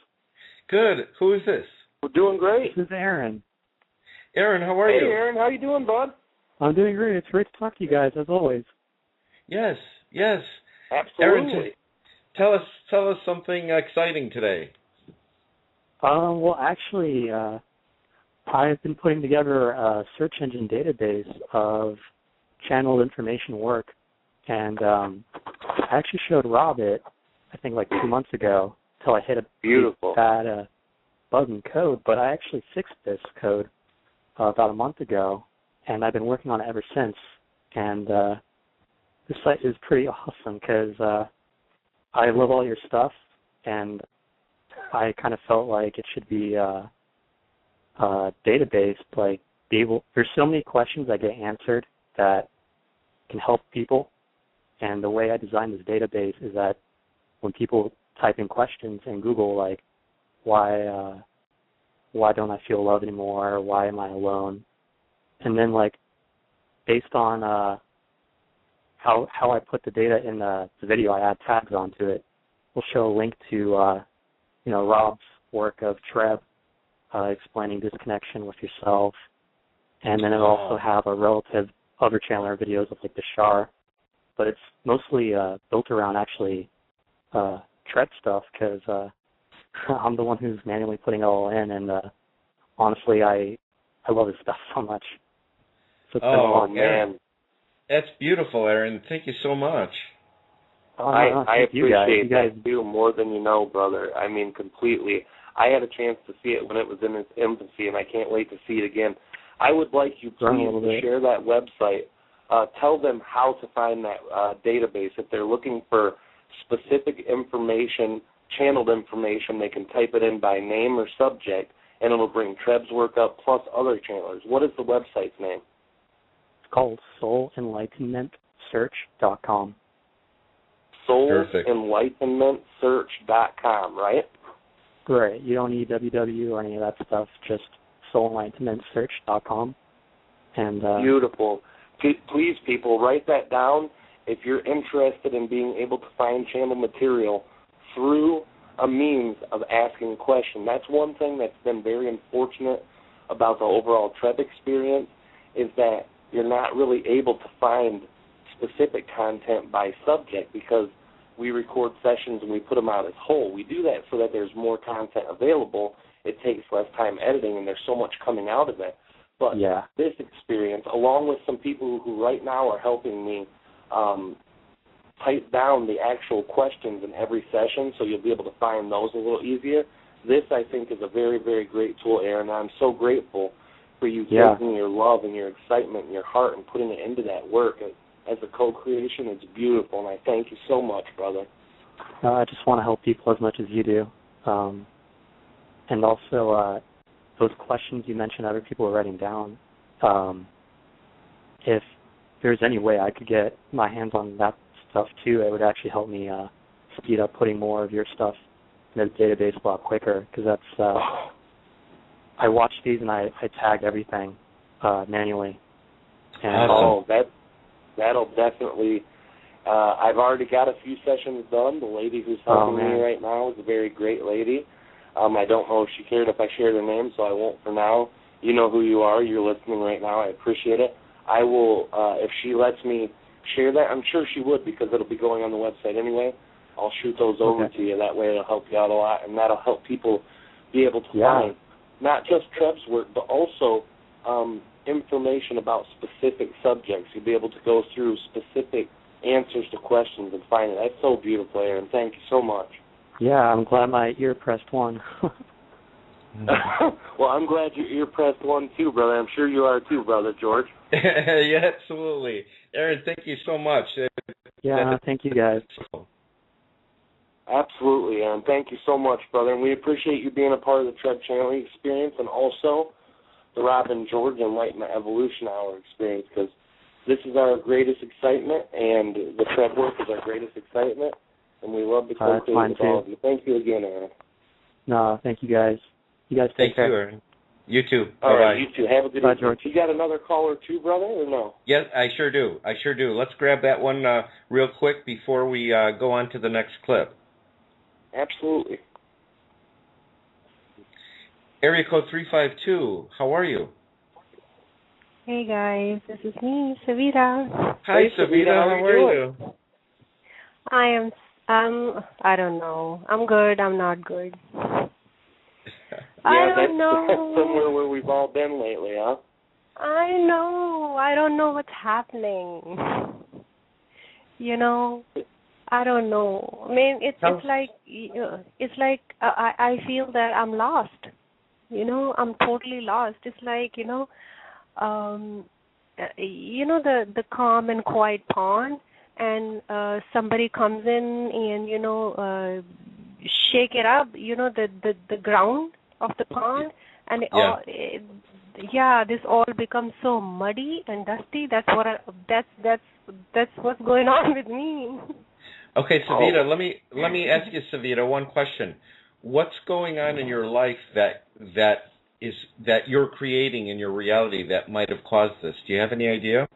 Good. Who is this?
We're doing great.
This is Aaron.
Aaron, how are you?
Hey, Aaron. How you doing, bud?
I'm doing great. It's great to talk to you guys, as always.
Yes.
Absolutely.
Aaron, tell us something exciting today.
Well, actually, I've been putting together a search engine database of channeled information work, and I actually showed Rob it, I think like 2 months ago, until I hit a bad bug in code, but I actually fixed this code about a month ago, and I've been working on it ever since. And this site is pretty awesome because I love all your stuff, and I kind of felt like it should be a database, like there's so many questions that get answered that can help people, and the way I designed this database is that when people type in questions in Google, like why don't I feel love anymore, why am I alone, and then like based on how I put the data in the video, I add tags onto it. We'll show a link to Rob's work of Treb, explaining disconnection with yourself, and then it'll also have a relative other channeler videos of like the Shar, but it's mostly built around actually Treb stuff because I'm the one who's manually putting it all in, and honestly, I love this stuff so much. So it's been a lot.
Man.
That's beautiful, Aaron. Thank you so much.
I appreciate that too, more than you know, brother. I mean, completely. I had a chance to see it when it was in its infancy, and I can't wait to see it again. I would like you, please, to share that website. Tell them how to find that database. If they're looking for specific information, channeled information, they can type it in by name or subject, and it'll bring Treb's work up plus other channelers. What is the website's name?
It's called soulenlightenmentsearch.com.
soulenlightenmentsearch.com, right?
Right. You don't need www or any of that stuff, just soulenlightenmentsearch.com. And
beautiful. Please, people, write that down if you're interested in being able to find channel material through a means of asking a question. That's one thing that's been very unfortunate about the overall Treb experience, is that you're not really able to find specific content by subject because we record sessions and we put them out as whole. We do that so that there's more content available. It takes less time editing, and there's so much coming out of it. But this experience, along with some people who right now are helping me type down the actual questions in every session, so you'll be able to find those a little easier. This, I think, is a very, very great tool, Aaron. I'm so grateful for you taking your love and your excitement and your heart and putting it into that work. As a co-creation, it's beautiful, and I thank you so much, brother.
I just want to help people as much as you do. And also, those questions you mentioned other people are writing down, if there's any way I could get my hands on that stuff too, it would actually help me speed up putting more of your stuff in the database a lot quicker, because that's, I watched these and I tagged everything manually. And,
that'll definitely, I've already got a few sessions done. The lady who's helping me right now is a very great lady. I don't know if she cared if I shared her name, so I won't for now. You know who you are. You're listening right now. I appreciate it. I will, if she lets me share that, I'm sure she would because it'll be going on the website anyway. I'll shoot those over to you. That way it'll help you out a lot, and that'll help people be able to find not just Treb's work, but also information about specific subjects. You'll be able to go through specific answers to questions and find it. That's so beautiful, Aaron. Thank you so much.
Yeah, I'm glad my ear pressed one.
Well, I'm glad your ear pressed one too, brother. I'm sure you are too, brother George.
Yeah, absolutely. Aaron, thank you so much.
Thank you guys.
Absolutely, Aaron. Thank you so much, brother. And we appreciate you being a part of the Treb Channeling experience and also the Rob and George Enlightenment Evolution Hour experience, because this is our greatest excitement, and the Treb work is our greatest excitement, and we love to co-create with all of you. Thank you again, Aaron.
No, thank you guys. You guys take care.
Thank you, Aaron. You too.
All right, you too. Have a good
Bye,
evening.
George.
You got another caller too, brother, or no?
Yes, I sure do. Let's grab that one real quick before we go on to the next clip.
Absolutely.
Area code 352. How are you?
Hey guys, this is me, Savita.
Hi, Savita. How are you?
I don't know. I'm good. I'm not good.
Yeah,
I don't know.
that's somewhere where we've all been lately, huh?
I know. I don't know what's happening. I don't know. I mean, it's like I feel that I'm lost. I'm totally lost. It's like the calm and quiet pond, and somebody comes in and shake it up. The ground of the pond, and this all becomes so muddy and dusty. That's what's going on with me.
Okay, Savita, let me ask you, Savita, one question. What's going on in your life that you're creating in your reality that might have caused this? Do you have any idea?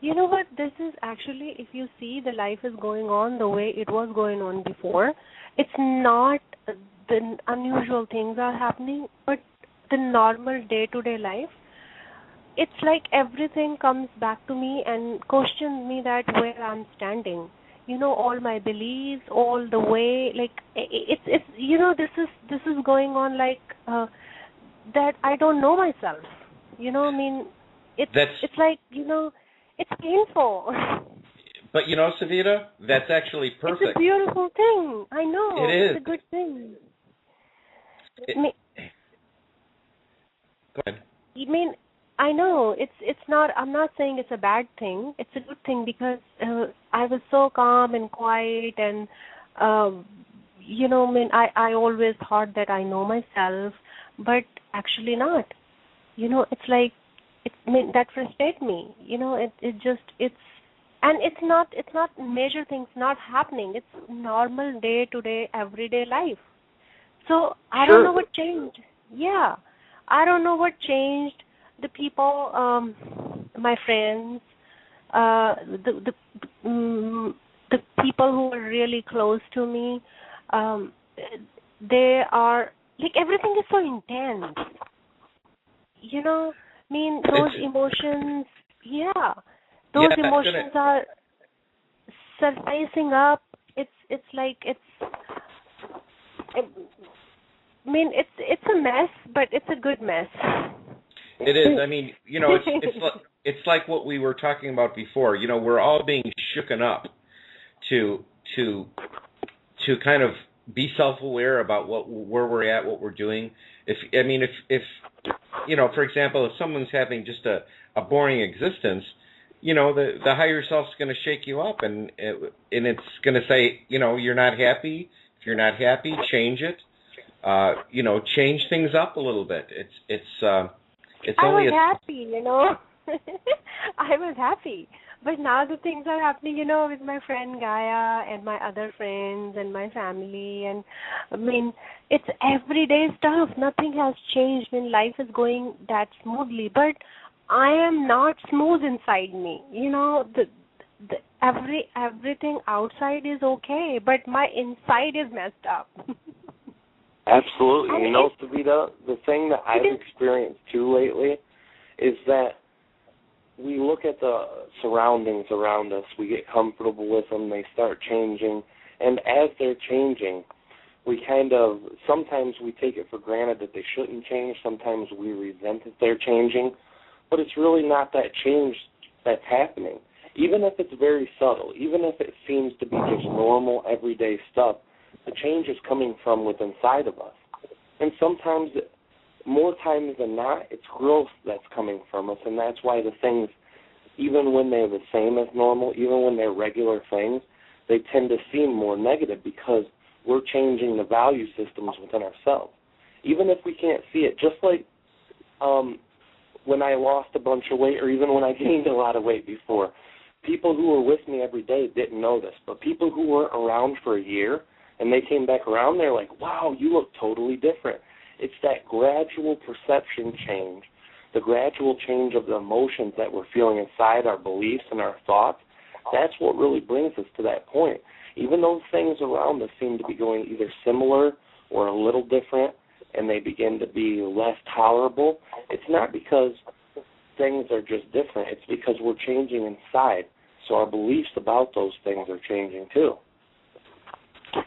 You know what? This is actually, if you see, the life is going on the way it was going on before. It's not the unusual things are happening, but the normal day-to-day life. It's like everything comes back to me and questions me that where I'm standing. All my beliefs, all the way, like it's this is going on like that I don't know myself. I mean, it's like it's painful.
But Savita, that's actually perfect.
It's a beautiful thing. I know.
It is.
It's a good thing.
Go ahead.
I know it's not. I'm not saying it's a bad thing. It's a good thing because I was so calm and quiet, and I always thought that I know myself, but actually not. It's like that frustrates me. It's not major things not happening. It's normal day-to-day, everyday life. So I don't know what changed. Yeah, I don't know what changed. The people, my friends, the people who are really close to me, they are like everything is so intense. Those emotions. Yeah, those emotions are surfacing up. It's like it's a mess, but it's a good mess.
It is. I mean, it's like what we were talking about before. We're all being shooken up to kind of be self-aware about where we're at, what we're doing. If for example, if someone's having just a boring existence, the higher self's going to shake you up, and it's going to say, you're not happy. If you're not happy, change it. Change things up a little bit. I
was happy, I was happy. But now the things are happening, with my friend Gaia and my other friends and my family. And, it's everyday stuff. Nothing has changed when life is going that smoothly. But I am not smooth inside me. Everything outside is okay, but my inside is messed up.
Absolutely. Savita, the thing that I've experienced too lately is that we look at the surroundings around us, we get comfortable with them, they start changing, and as they're changing, we sometimes we take it for granted that they shouldn't change, sometimes we resent that they're changing, but it's really not that change that's happening. Even if it's very subtle, even if it seems to be just normal, everyday stuff, the change is coming from within inside of us. And sometimes, more times than not, it's growth that's coming from us, and that's why the things, even when they're the same as normal, even when they're regular things, they tend to seem more negative because we're changing the value systems within ourselves. Even if we can't see it, just like when I lost a bunch of weight or even when I gained a lot of weight before, people who were with me every day didn't know this, but people who weren't around for a year and they came back around, they're like, wow, you look totally different. It's that gradual perception change, the gradual change of the emotions that we're feeling inside, our beliefs and our thoughts. That's what really brings us to that point. Even though things around us seem to be going either similar or a little different and they begin to be less tolerable, it's not because things are just different. It's because we're changing inside. So our beliefs about those things are changing too.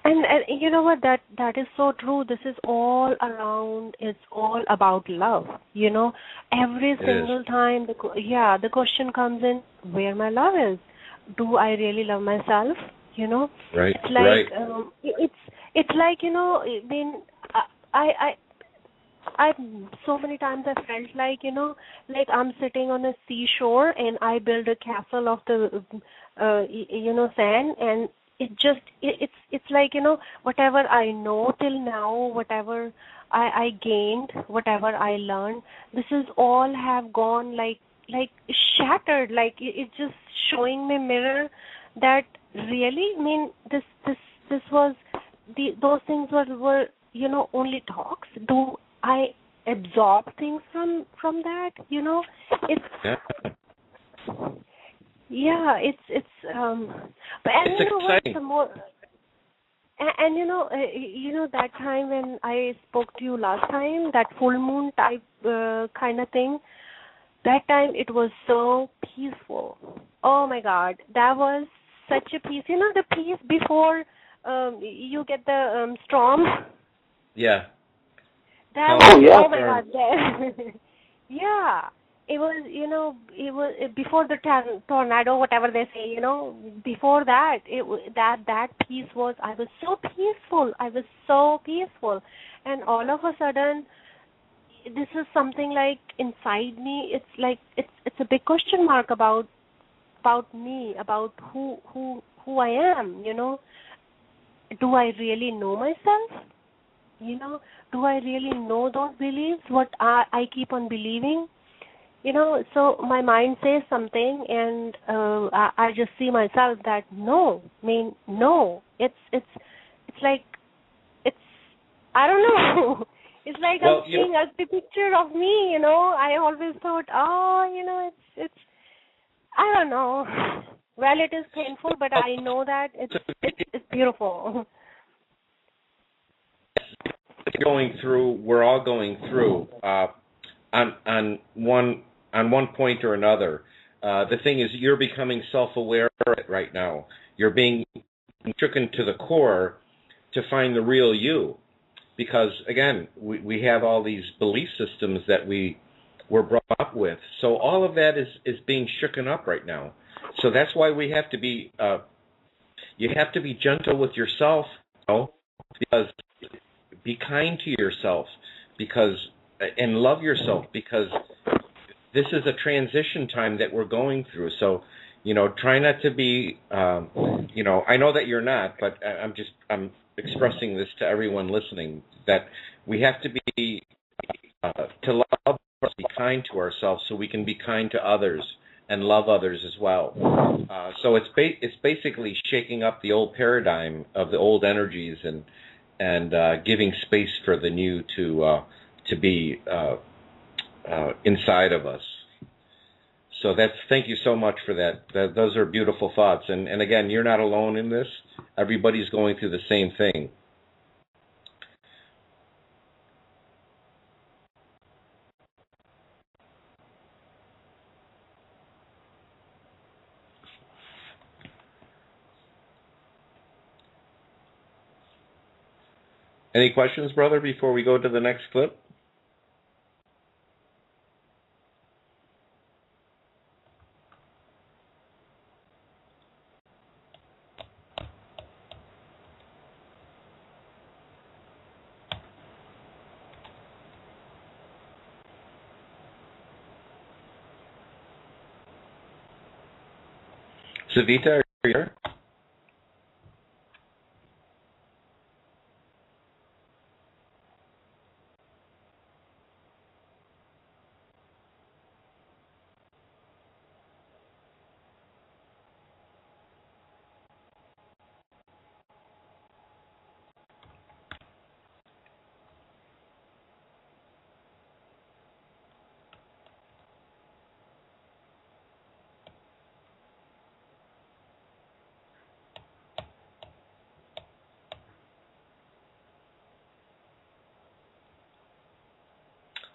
And you know what, that is so true. This is all around, it's all about love, every single time the question comes in, where my love is. Do I really love myself?
Right.
It's like it's like, I mean, I so many times I felt like, like I'm sitting on a seashore and I build a castle of the sand, and it's like, whatever I know till now, whatever I gained, whatever I learned, this is all have gone like shattered. Like it's just showing me mirror that really, I mean, this was those things were only talks. Do I absorb things from that? It's yeah, it's but and
it's exciting.
The more and that time when I spoke to you last time, that full moon type kind of thing, that time it was so peaceful. Oh my God, that was such a peace. The peace before you get the storm.
Yeah.
That was,
yeah.
oh my God, yeah. It was, it was before the tornado, whatever they say, before that, that peace was, I was so peaceful. And all of a sudden, this is something like inside me, it's like, it's a big question mark about me, about who I am, Do I really know myself? Do I really know those beliefs, what I keep on believing? So my mind says something, and I just see myself that no. It's like, it's, I don't know. It's like I'm seeing a picture of me. I always thought, it's I don't know. Well, it is painful, but I know that it's beautiful.
We're all going through on one point or another. The thing is, you're becoming self-aware of it right now. You're being stricken to the core to find the real you, because again, we have all these belief systems that we were brought up with. So all of that is being shooken up right now. So that's why we have to be you have to be gentle with yourself, because be kind to yourself, and love yourself, because this is a transition time that we're going through. So, try not to be, I know that you're not, but I'm expressing this to everyone listening, that we have to be, to love, be kind to ourselves so we can be kind to others and love others as well. So it's basically shaking up the old paradigm of the old energies and giving space for the new to be inside of us. So thank you so much for that. Those are beautiful thoughts. And again, you're not alone in this. Everybody's going through the same thing. Any questions, brother, before we go to the next clip? Savita, are you here?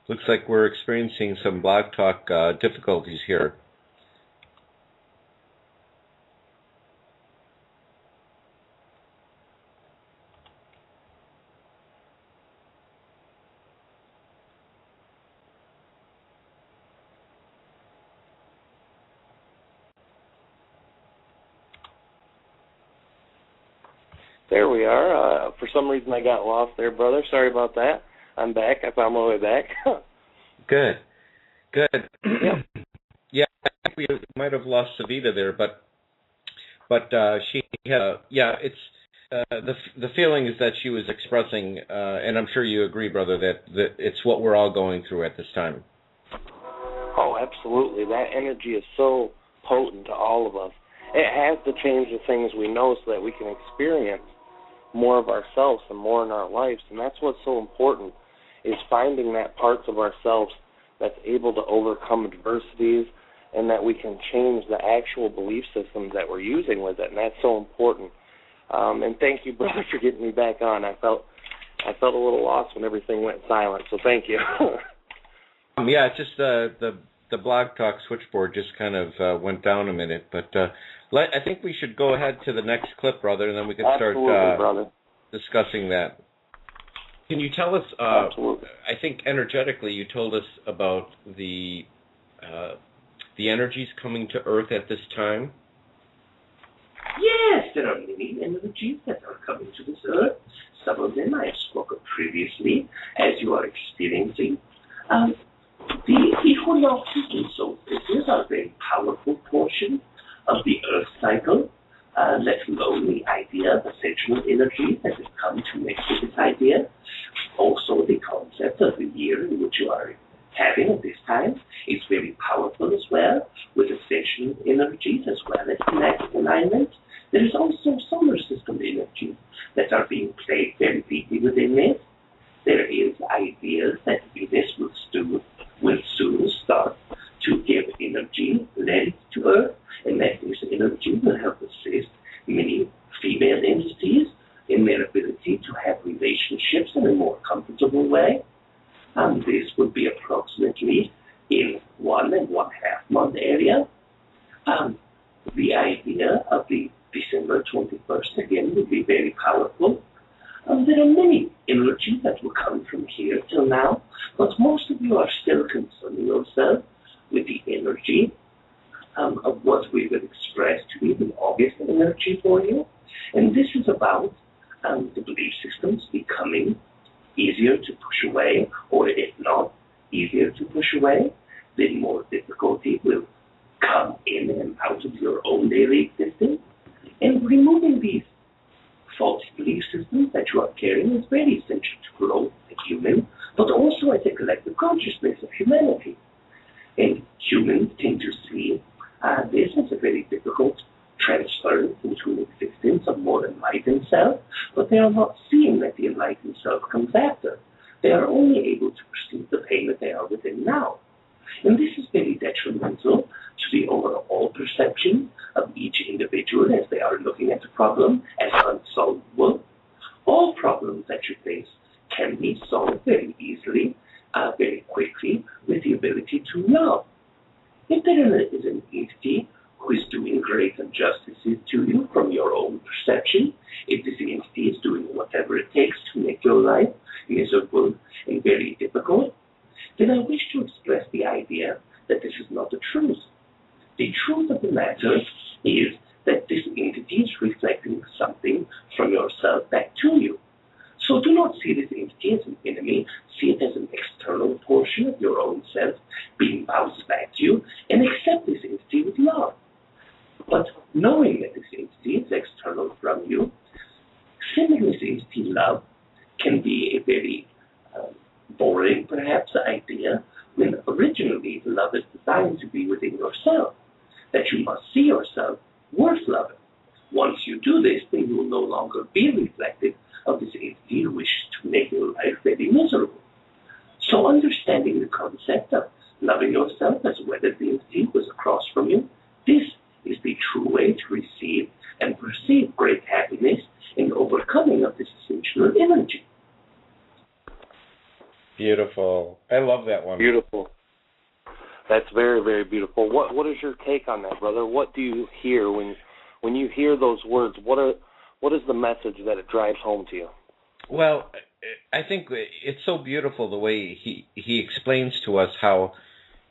Looks like we're experiencing some Blog Talk difficulties here.
There we are. For some reason I got lost there, brother. Sorry about that. I'm back. I found my way back.
Good.
Yep.
Yeah, I think we might have lost Savita there, but she had, it's the feeling is that she was expressing, and I'm sure you agree, brother, that it's what we're all going through at this time.
Oh, absolutely. That energy is so potent to all of us. It has to change the things we know so that we can experience more of ourselves and more in our lives. And that's what's so important, is finding that parts of ourselves that's able to overcome adversities and that we can change the actual belief systems that we're using with it. And that's so important. And thank you, brother, for getting me back on. I felt a little lost when everything went silent, so thank you.
Yeah, it's just the Blog Talk switchboard just kind of went down a minute, but I think we should go ahead to the next clip, brother, and then we can start discussing that. Can you tell us, I think energetically you told us about the energies coming to Earth at this time?
Yes, there are many energies that are coming to this Earth. Some of them I have spoken previously, as you are experiencing. The equinoxes and solstices are a very powerful portion of the Earth cycle, let alone the idea of ascensional energy that has come to mix with this idea. Also, the concept of the year in which you are having at this time is very powerful as well, with ascensional energies as well as galactic alignment. There is also solar system energies that are being played very deeply within this. There is ideas that Venus will soon start to give energy led to Earth, and that this energy will help assist many female entities in their ability to have relationships in a more comfortable way. This would be approximately in 1.5 month area. The idea of the December 21st again would be very powerful. There are many energies that will come from here till now, but most of you are still concerning yourself with the energy of what we will express to be the August energy for you. And this is about the belief systems becoming easier to push away, or if not easier to push away, then more difficulty will come in and out of your own daily existence. And removing these false belief systems that you are carrying is very essential to grow as a human, but also as a collective consciousness of humanity. And humans tend to see this as a very difficult transfer into an existence of more enlightened self, but they are not seeing that the enlightened self comes after. They are only able to perceive the pain that they are within now. And this is very detrimental to the overall perception of each individual as they are looking at the problem as unsolvable. All problems that you face can be solved very easily, very quickly, with the ability to love. If there is an entity who is doing great injustices to you from your own perception, if this entity is doing whatever it takes to make your life miserable and very difficult, then I wish to express the idea that this is not the truth. The truth of the matter is that this entity is reflecting something from yourself back to you. So do not see this entity as an enemy, see it as an external portion of your own self being bounced back to you, and accept this entity with love. But knowing that this entity is external from you, sending this entity love can be a very boring, perhaps, idea, when originally love is designed to be within yourself, that you must see yourself worth loving. Once you do this, then you will no longer be reflective of this entity who wishes to make your life very miserable. So understanding the concept of loving yourself as whether the entity was across from you, this is the true way to receive and perceive great happiness in overcoming of this essential energy.
Beautiful. I love that one.
Beautiful. That's very, very beautiful. What is your take on that, brother? What do you hear when you hear those words? What is the message that it drives home to you?
Well, I think it's so beautiful the way he explains to us how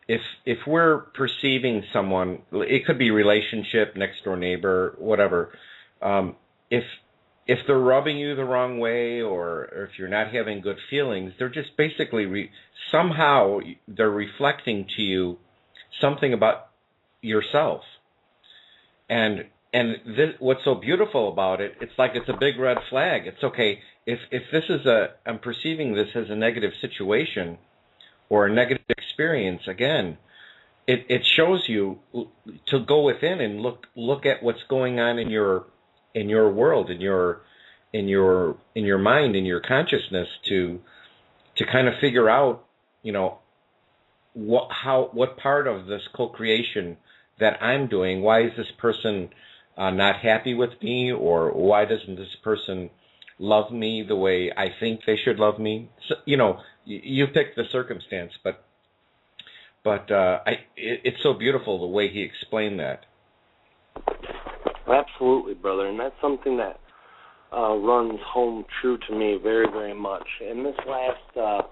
if we're perceiving someone, it could be relationship, next door neighbor, whatever. If if they're rubbing you the wrong way, or if you're not having good feelings, they're just basically somehow they're reflecting to you something about yourself. And what's so beautiful about it, it's like it's a big red flag. It's okay if this is I'm perceiving this as a negative situation or a negative experience. Again, it shows you to go within and look at what's going on in your world, in your mind, in your consciousness, to kind of figure out, what part of this co-creation that I'm doing. Why is this person not happy with me, or why doesn't this person love me the way I think they should love me? So, you pick the circumstance, but it's so beautiful the way he explained that.
Absolutely, brother, and that's something that runs home true to me very, very much. In this last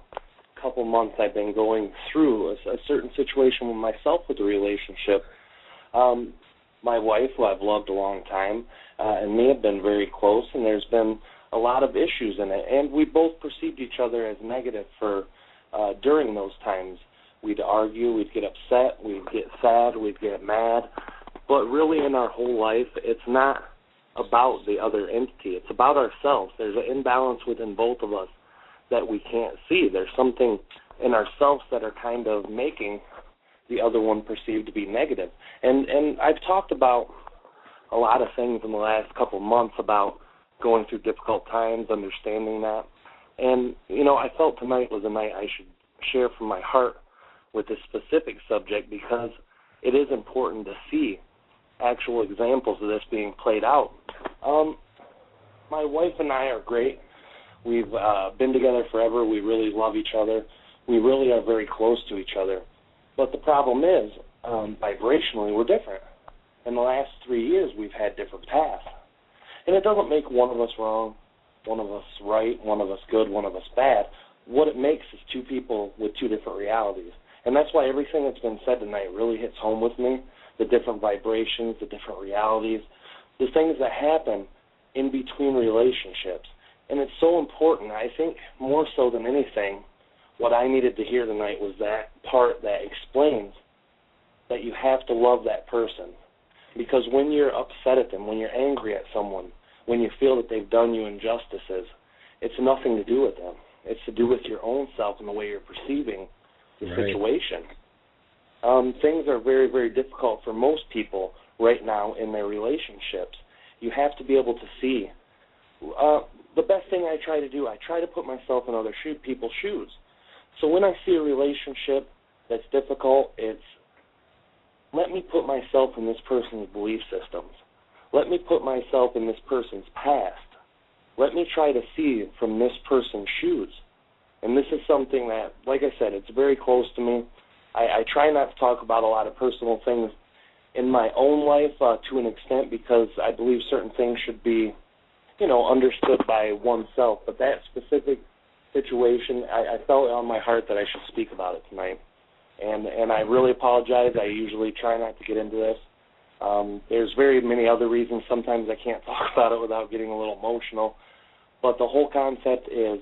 couple months, I've been going through a certain situation with myself with the relationship. My wife, who I've loved a long time, and me have been very close, and there's been a lot of issues in it, and we both perceived each other as negative for during those times. We'd argue, we'd get upset, we'd get sad, we'd get mad, but really in our whole life, it's not about the other entity. It's about ourselves. There's an imbalance within both of us that we can't see. There's something in ourselves that are kind of making the other one perceived to be negative. And I've talked about a lot of things in the last couple of months about going through difficult times, understanding that. And, I felt tonight was a night I should share from my heart with this specific subject, because it is important to see actual examples of this being played out. My wife and I are great. We've been together forever. We really love each other. We really are very close to each other. But the problem is, vibrationally, we're different. In the last 3 years, we've had different paths. And it doesn't make one of us wrong, one of us right, one of us good, one of us bad. What it makes is two people with two different realities. And that's why everything that's been said tonight really hits home with me, the different vibrations, the different realities, the things that happen in between relationships. And it's so important. I think more so than anything, what I needed to hear tonight was that part that explains that you have to love that person. Because when you're upset at them, when you're angry at someone, when you feel that they've done you injustices, it's nothing to do with them. It's to do with your own self and the way you're perceiving the situation. Things are very, very difficult for most people right now in their relationships. You have to be able to see. The best thing I try to do, I try to put myself in other people's shoes. So when I see a relationship that's difficult, it's let me put myself in this person's belief systems. Let me put myself in this person's past. Let me try to see from this person's shoes. And this is something that, like I said, it's very close to me. I try not to talk about a lot of personal things in my own life to an extent, because I believe certain things should be, understood by oneself. But that specific situation, I felt on my heart that I should speak about it tonight. And I really apologize. I usually try not to get into this. There's very many other reasons. Sometimes I can't talk about it without getting a little emotional. But the whole concept is,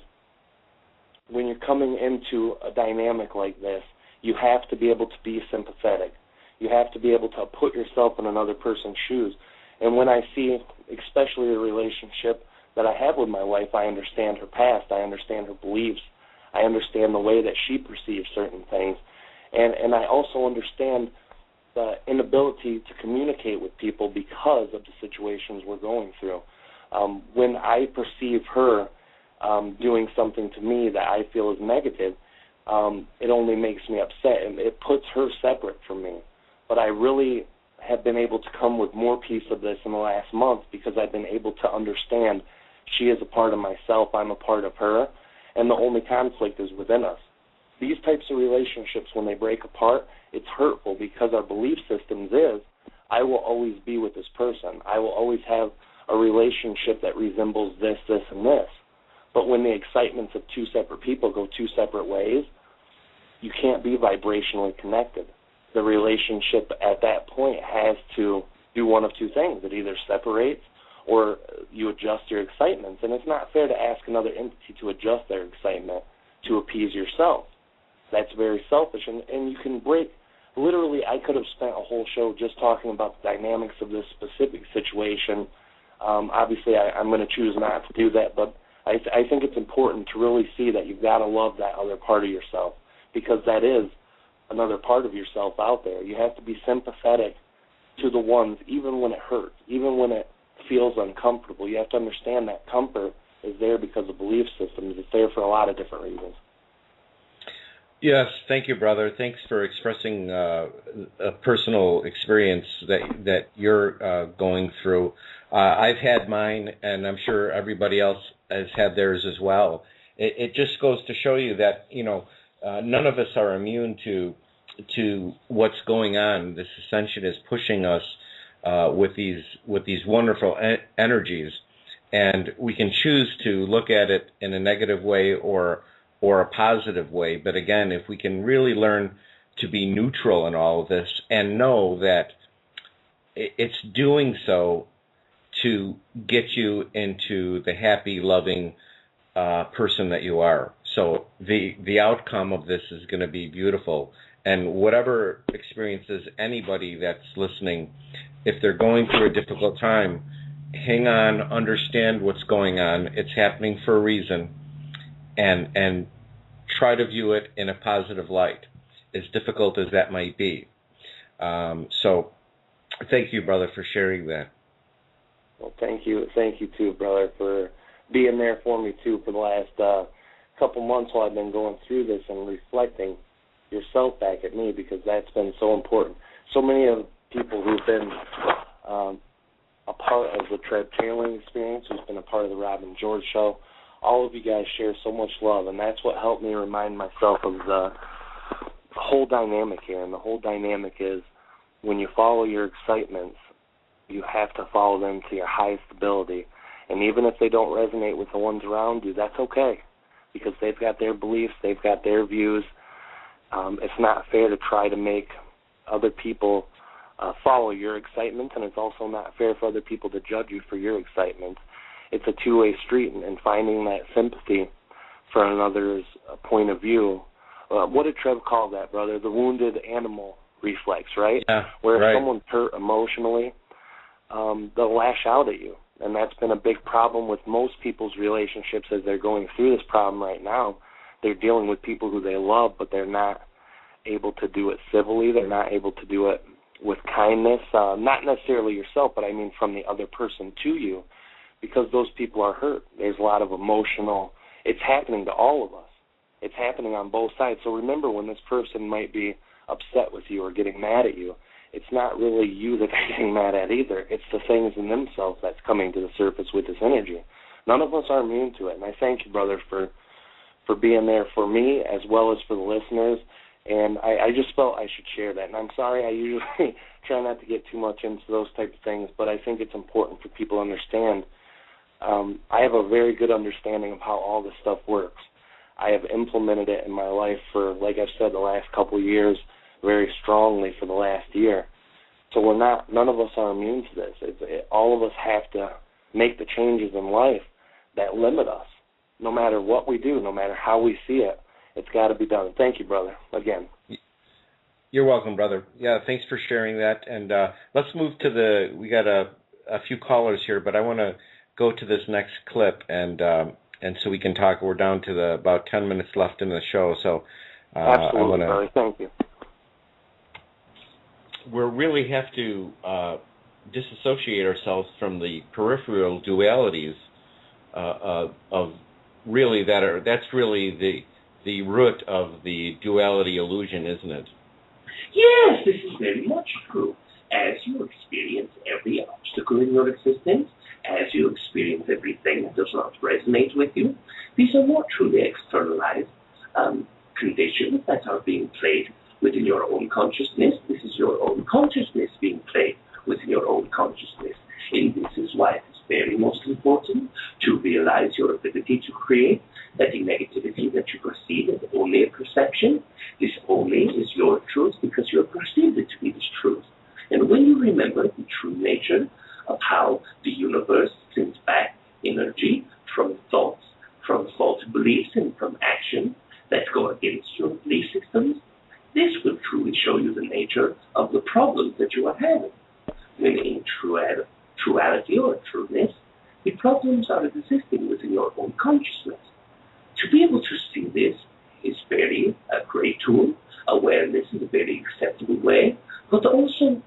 when you're coming into a dynamic like this, you have to be able to be sympathetic. You have to be able to put yourself in another person's shoes. And when I see, especially the relationship that I have with my wife, I understand her past. I understand her beliefs. I understand the way that she perceives certain things. And I also understand the inability to communicate with people because of the situations we're going through. When I perceive her doing something to me that I feel is negative, it only makes me upset, and it puts her separate from me. But I really have been able to come with more peace of this in the last month, because I've been able to understand she is a part of myself, I'm a part of her, and the only conflict is within us. These types of relationships, when they break apart, it's hurtful, because our belief systems is, I will always be with this person. I will always have a relationship that resembles this, this, and this. But when the excitements of two separate people go two separate ways, you can't be vibrationally connected. The relationship at that point has to do one of two things. It either separates, or you adjust your excitements. And it's not fair to ask another entity to adjust their excitement to appease yourself. That's very selfish. And you can break, literally, I could have spent a whole show just talking about the dynamics of this specific situation. Obviously, I'm going to choose not to do that, but I think it's important to really see that you've got to love that other part of yourself, because that is another part of yourself out there. You have to be sympathetic to the ones, even when it hurts, even when it feels uncomfortable. You have to understand that comfort is there because of belief systems. It's there for a lot of different reasons.
Yes, thank you, brother. Thanks for expressing a personal experience that you're going through. I've had mine, and I'm sure everybody else has had theirs as well. It just goes to show you that, none of us are immune to what's going on. This ascension is pushing us with these wonderful energies, and we can choose to look at it in a negative way or a positive way. But again, if we can really learn to be neutral in all of this and know that it's doing so to get you into the happy, loving person that you are. So the outcome of this is going to be beautiful. And whatever experiences anybody that's listening, if they're going through a difficult time, hang on, understand what's going on. It's happening for a reason, and try to view it in a positive light, as difficult as that might be. So thank you, brother, for sharing that.
Well, thank you too, brother, for being there for me too for the last couple months while I've been going through this and reflecting yourself back at me, because that's been so important. So many of the people who've been a part of the Treb Channeling experience, who's been a part of the Rob and George show, all of you guys share so much love, and that's what helped me remind myself of the whole dynamic here. And the whole dynamic is, when you follow your excitements, you have to follow them to your highest ability. And even if they don't resonate with the ones around you, that's okay, because they've got their beliefs, they've got their views. It's not fair to try to make other people follow your excitement, and it's also not fair for other people to judge you for your excitement. It's a two-way street, and finding that sympathy for another's point of view. What did Treb call that, brother? The wounded animal reflex, right?
Yeah,
where
right.
If someone's hurt emotionally, they'll lash out at you. And that's been a big problem with most people's relationships as they're going through this problem right now. They're dealing with people who they love, but they're not able to do it civilly. They're not able to do it with kindness, not necessarily yourself, but I mean from the other person to you, because those people are hurt. There's a lot of emotional, it's happening to all of us. It's happening on both sides. So remember, when this person might be upset with you or getting mad at you, it's not really you that they're getting mad at either. It's the things in themselves that's coming to the surface with this energy. None of us are immune to it, and I thank you, brother, for being there for me as well as for the listeners. And I just felt I should share that. And I'm sorry, I usually try not to get too much into those type of things, but I think it's important for people to understand. I have a very good understanding of how all this stuff works. I have implemented it in my life for, like I've said, the last couple of years, very strongly for the last year. So none of us are immune to this. All of us have to make the changes in life that limit us. No matter what we do, no matter how we see it, it's got to be done. Thank you, brother, again.
You're welcome, brother. Yeah, thanks for sharing that. And let's move to we got a few callers here, but I want to go to this next clip, and so we can talk. We're down to about 10 minutes left in the show. So
absolutely, brother. Thank you.
We really have to disassociate ourselves from the peripheral dualities of really that's really the root of the duality illusion, isn't it?
Yes, this is very much true. As you experience every obstacle in your existence, as you experience everything that does not resonate with you, these are not truly externalized conditions that are being played within your own consciousness. This is your own consciousness being played within your own consciousness. And this is why it is very most important to realize your ability to create, that the negativity that you perceive is only a perception. This only is your truth because you have perceived it to be this truth. And when you remember the true nature of how the universe sends back energy from thoughts, from false beliefs, and from action that go against your belief systems, this will truly show you the nature of the problems that you are having. When in truality or trueness, the problems are existing within your own consciousness. To be able to see this is a great tool. Awareness is a very acceptable way, but also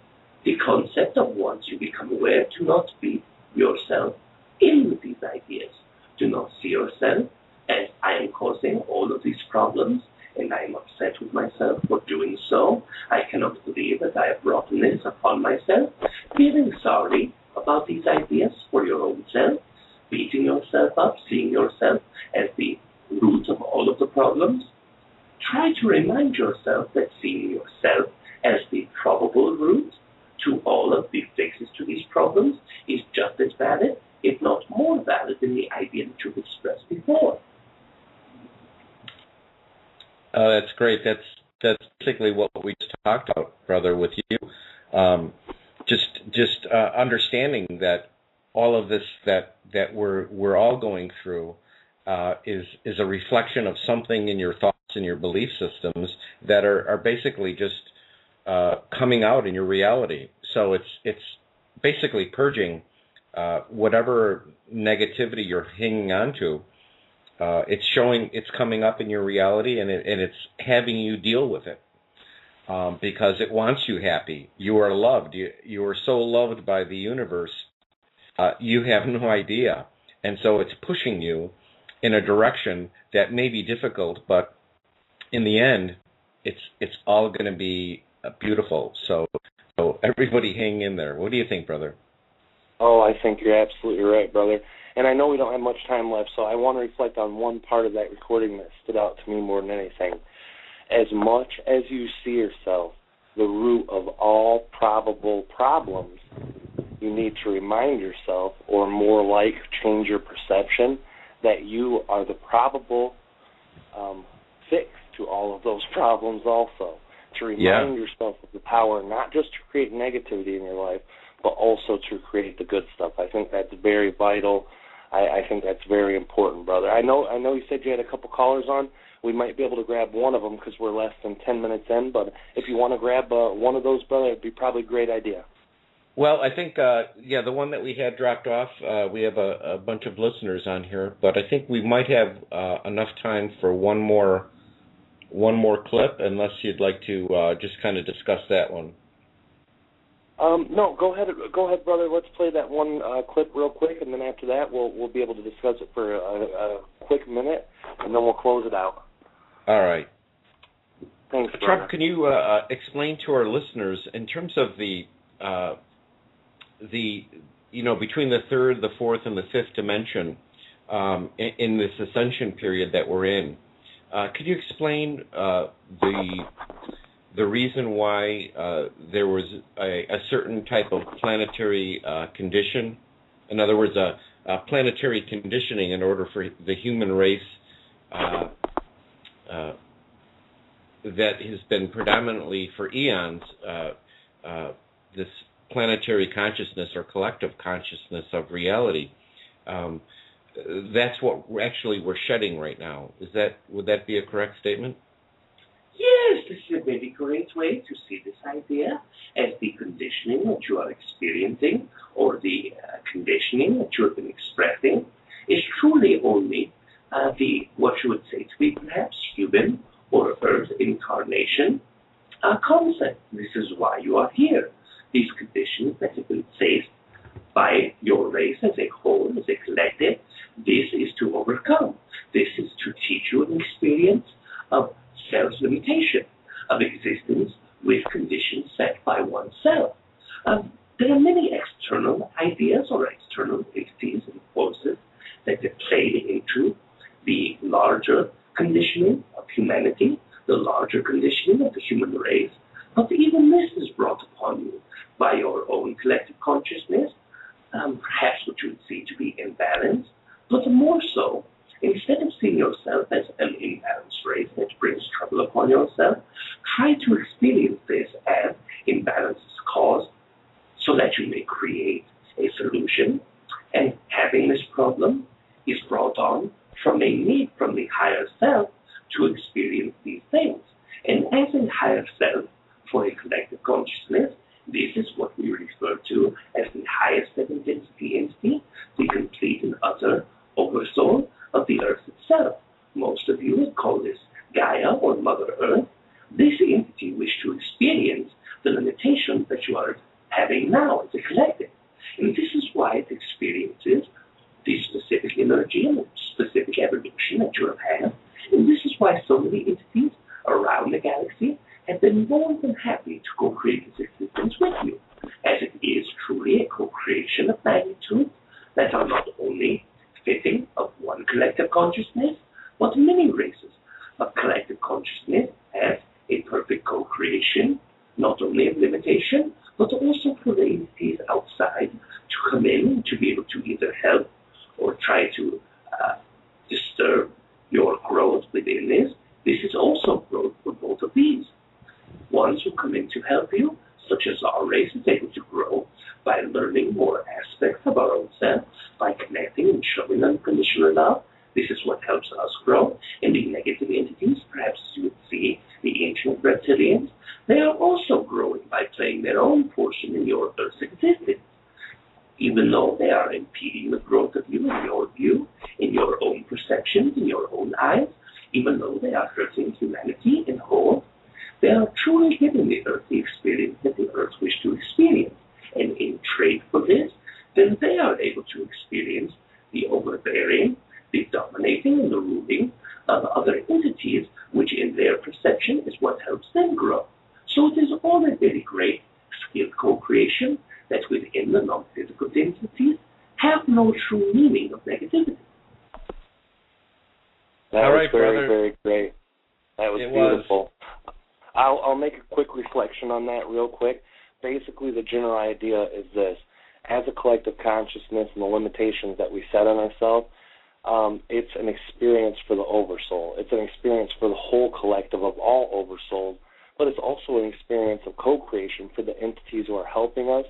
the concept of once you become aware, to not be yourself in with these ideas. Do not see yourself as I am causing all of these problems, and I am upset with myself for doing so. I cannot believe that I have brought this upon myself. Feeling sorry about these ideas for your own self, beating yourself up, seeing yourself as the root of all of the problems. Try to remind yourself that seeing yourself as the probable root to all of the fixes to these problems is just as valid, if not more valid, than the idea that you've expressed before.
That's great. That's particularly what we just talked about, brother, with you. Just understanding that all of this that we're all going through is a reflection of something in your thoughts and your belief systems that are basically just coming out in your reality. So it's basically purging whatever negativity you're hanging on to. It's coming up in your reality, and it's having you deal with it because it wants you happy. You are loved. You are so loved by the universe. You have no idea, and so it's pushing you in a direction that may be difficult, but in the end, it's all going to be beautiful. So everybody, hang in there. What do you think, brother?
Oh, I think you're absolutely right, brother. And I know we don't have much time left, so I want to reflect on one part of that recording that stood out to me more than anything. As much as you see yourself the root of all probable problems, you need to remind yourself, or more like change your perception, that you are the probable fix to all of those problems also. To remind yourself of the power not just to create negativity in your life, but also to create the good stuff. I think that's very vital. I think that's very important, brother. I know you said you had a couple callers on. We might be able to grab one of them because we're less than 10 minutes in, but if you want to grab one of those, brother, it'd be probably a great idea.
Well, I think, the one that we had dropped off, we have a bunch of listeners on here, but I think we might have enough time for one more clip, unless you'd like to just kind of discuss that one.
No, go ahead, brother. Let's play that one clip real quick, and then after that, we'll be able to discuss it for a quick minute, and then we'll close it out.
All right.
Thanks, brother.
Treb, can you explain to our listeners in terms of the between the third, the fourth, and the fifth dimension in this ascension period that we're in? Could you explain the reason why there was a certain type of planetary condition? In other words, a planetary conditioning in order for the human race that has been predominantly for eons this planetary consciousness or collective consciousness of reality. That's what we're shedding right now. Would that be a correct statement?
Yes, this is a very great way to see this idea as the conditioning that you are experiencing, or the conditioning that you have been expressing, is truly only what you would say to be perhaps human or Earth incarnation concept. This is why you are here. These conditions that have been faced by your race as a whole, as a collective, this is to overcome. This is to teach you an experience of self-limitation, of existence with conditions set by oneself. There are many external ideas or external entities and forces that have played into the larger conditioning of humanity, the larger conditioning of the human race, but even this is brought upon you by your own collective consciousness, perhaps what you would see to be imbalanced, but more so, instead of seeing yourself as an imbalanced race that brings trouble upon yourself, try to experience this as imbalance is caused so that you may create a solution, and having this problem is brought on from a need from the higher self to experience these things. And as a higher self for a collective consciousness, this is what we refer to as the highest seven-density entity, the complete and utter oversoul of the earth itself. Most of you would call this Gaia or Mother Earth. This entity wishes to experience the limitations that you are having now as a collective. And this is why it experiences the specific energy and the specific evolution that you have had. And this is why so many entities around the galaxy have been more than happy to co-create this existence with you, as it is truly a co-creation of magnitudes that are not only fitting of one collective consciousness, but many races of collective consciousness as a perfect co-creation, not only of limitation, but also for the entities outside to come in and to be able to either help or try to disturb your growth within this. This is also growth for both of these. Ones who come in to help you, such as our race, is able to grow by learning more aspects of our own self, by connecting and showing unconditional love. This is what helps us grow. And the negative entities, perhaps you would see the ancient reptilians, they are also growing by playing their own portion in your Earth's existence. Even though they are impeding the growth of you in your view, in your own perceptions, in your own eyes, even though they are hurting humanity in whole, they are truly giving the Earth the experience that the Earth wishes to experience. And in trade for this, then they are able to experience the overbearing, the dominating, and the ruling of other entities, which in their perception is what helps them grow. So it is all a very great skilled co-creation that within the non-physical entities have no true meaning of negativity.
That
all
was
right,
very,
brother.
very great. That was beautiful. I'll make a quick reflection on that real quick. Basically, the general idea is this. As a collective consciousness and the limitations that we set on ourselves, it's an experience for the oversoul. It's an experience for the whole collective of all oversouls, but it's also an experience of co-creation for the entities who are helping us,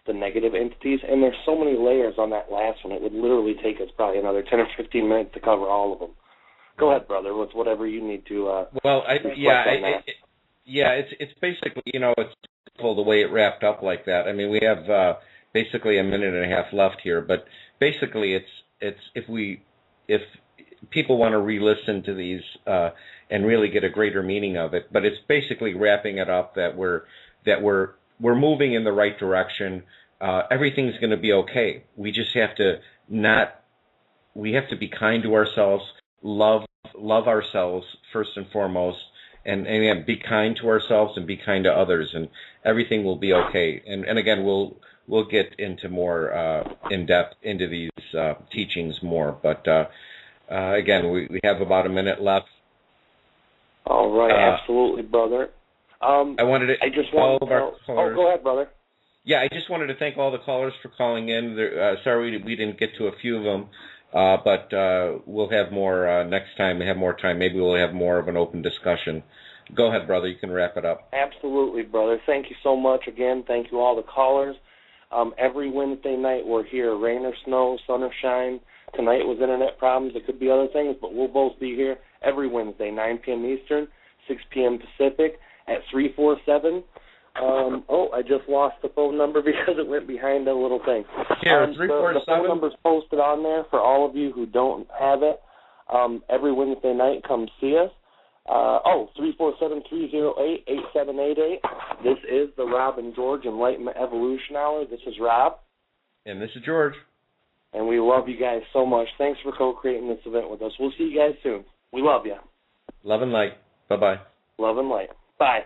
the negative entities, and there's so many layers on that last one. It would literally take us probably another 10 or 15 minutes to cover all of them. Go ahead, brother, with whatever you need to
it's basically, it's cool the way it wrapped up like that. I mean, we have basically a minute and a half left here, but basically it's if people want to re-listen to these and really get a greater meaning of it, but it's basically wrapping it up that we're moving in the right direction. Everything's going to be okay. We just have to be kind to ourselves, love ourselves first and foremost, and be kind to ourselves and be kind to others, and everything will be okay. And again, we'll get into more in depth into these teachings more. But again, we have about a minute left.
All right, absolutely, brother.
I wanted to thank all of our callers.
Oh, go ahead, brother.
Yeah, I just wanted to thank all the callers for calling in. Sorry we didn't get to a few of them, but we'll have more next time. We have more time. Maybe we'll have more of an open discussion. Go ahead, brother. You can wrap it up.
Absolutely, brother. Thank you so much again. Thank you all the callers. Every Wednesday night we're here, rain or snow, sun or shine. Tonight was internet problems. It could be other things, but we'll both be here every Wednesday, 9 p.m. Eastern, 6 p.m. Pacific, at 347. I just lost the phone number because it went behind a little thing.
Here, 347.
The phone number's posted on there for all of you who don't have it. Every Wednesday night, come see us. 347-308-8788. This is the Rob and George Enlightenment Evolution Hour. This is Rob.
And this is George.
And we love you guys so much. Thanks for co-creating this event with us. We'll see you guys soon. We love you.
Love and light. Bye-bye.
Love and light. Bye.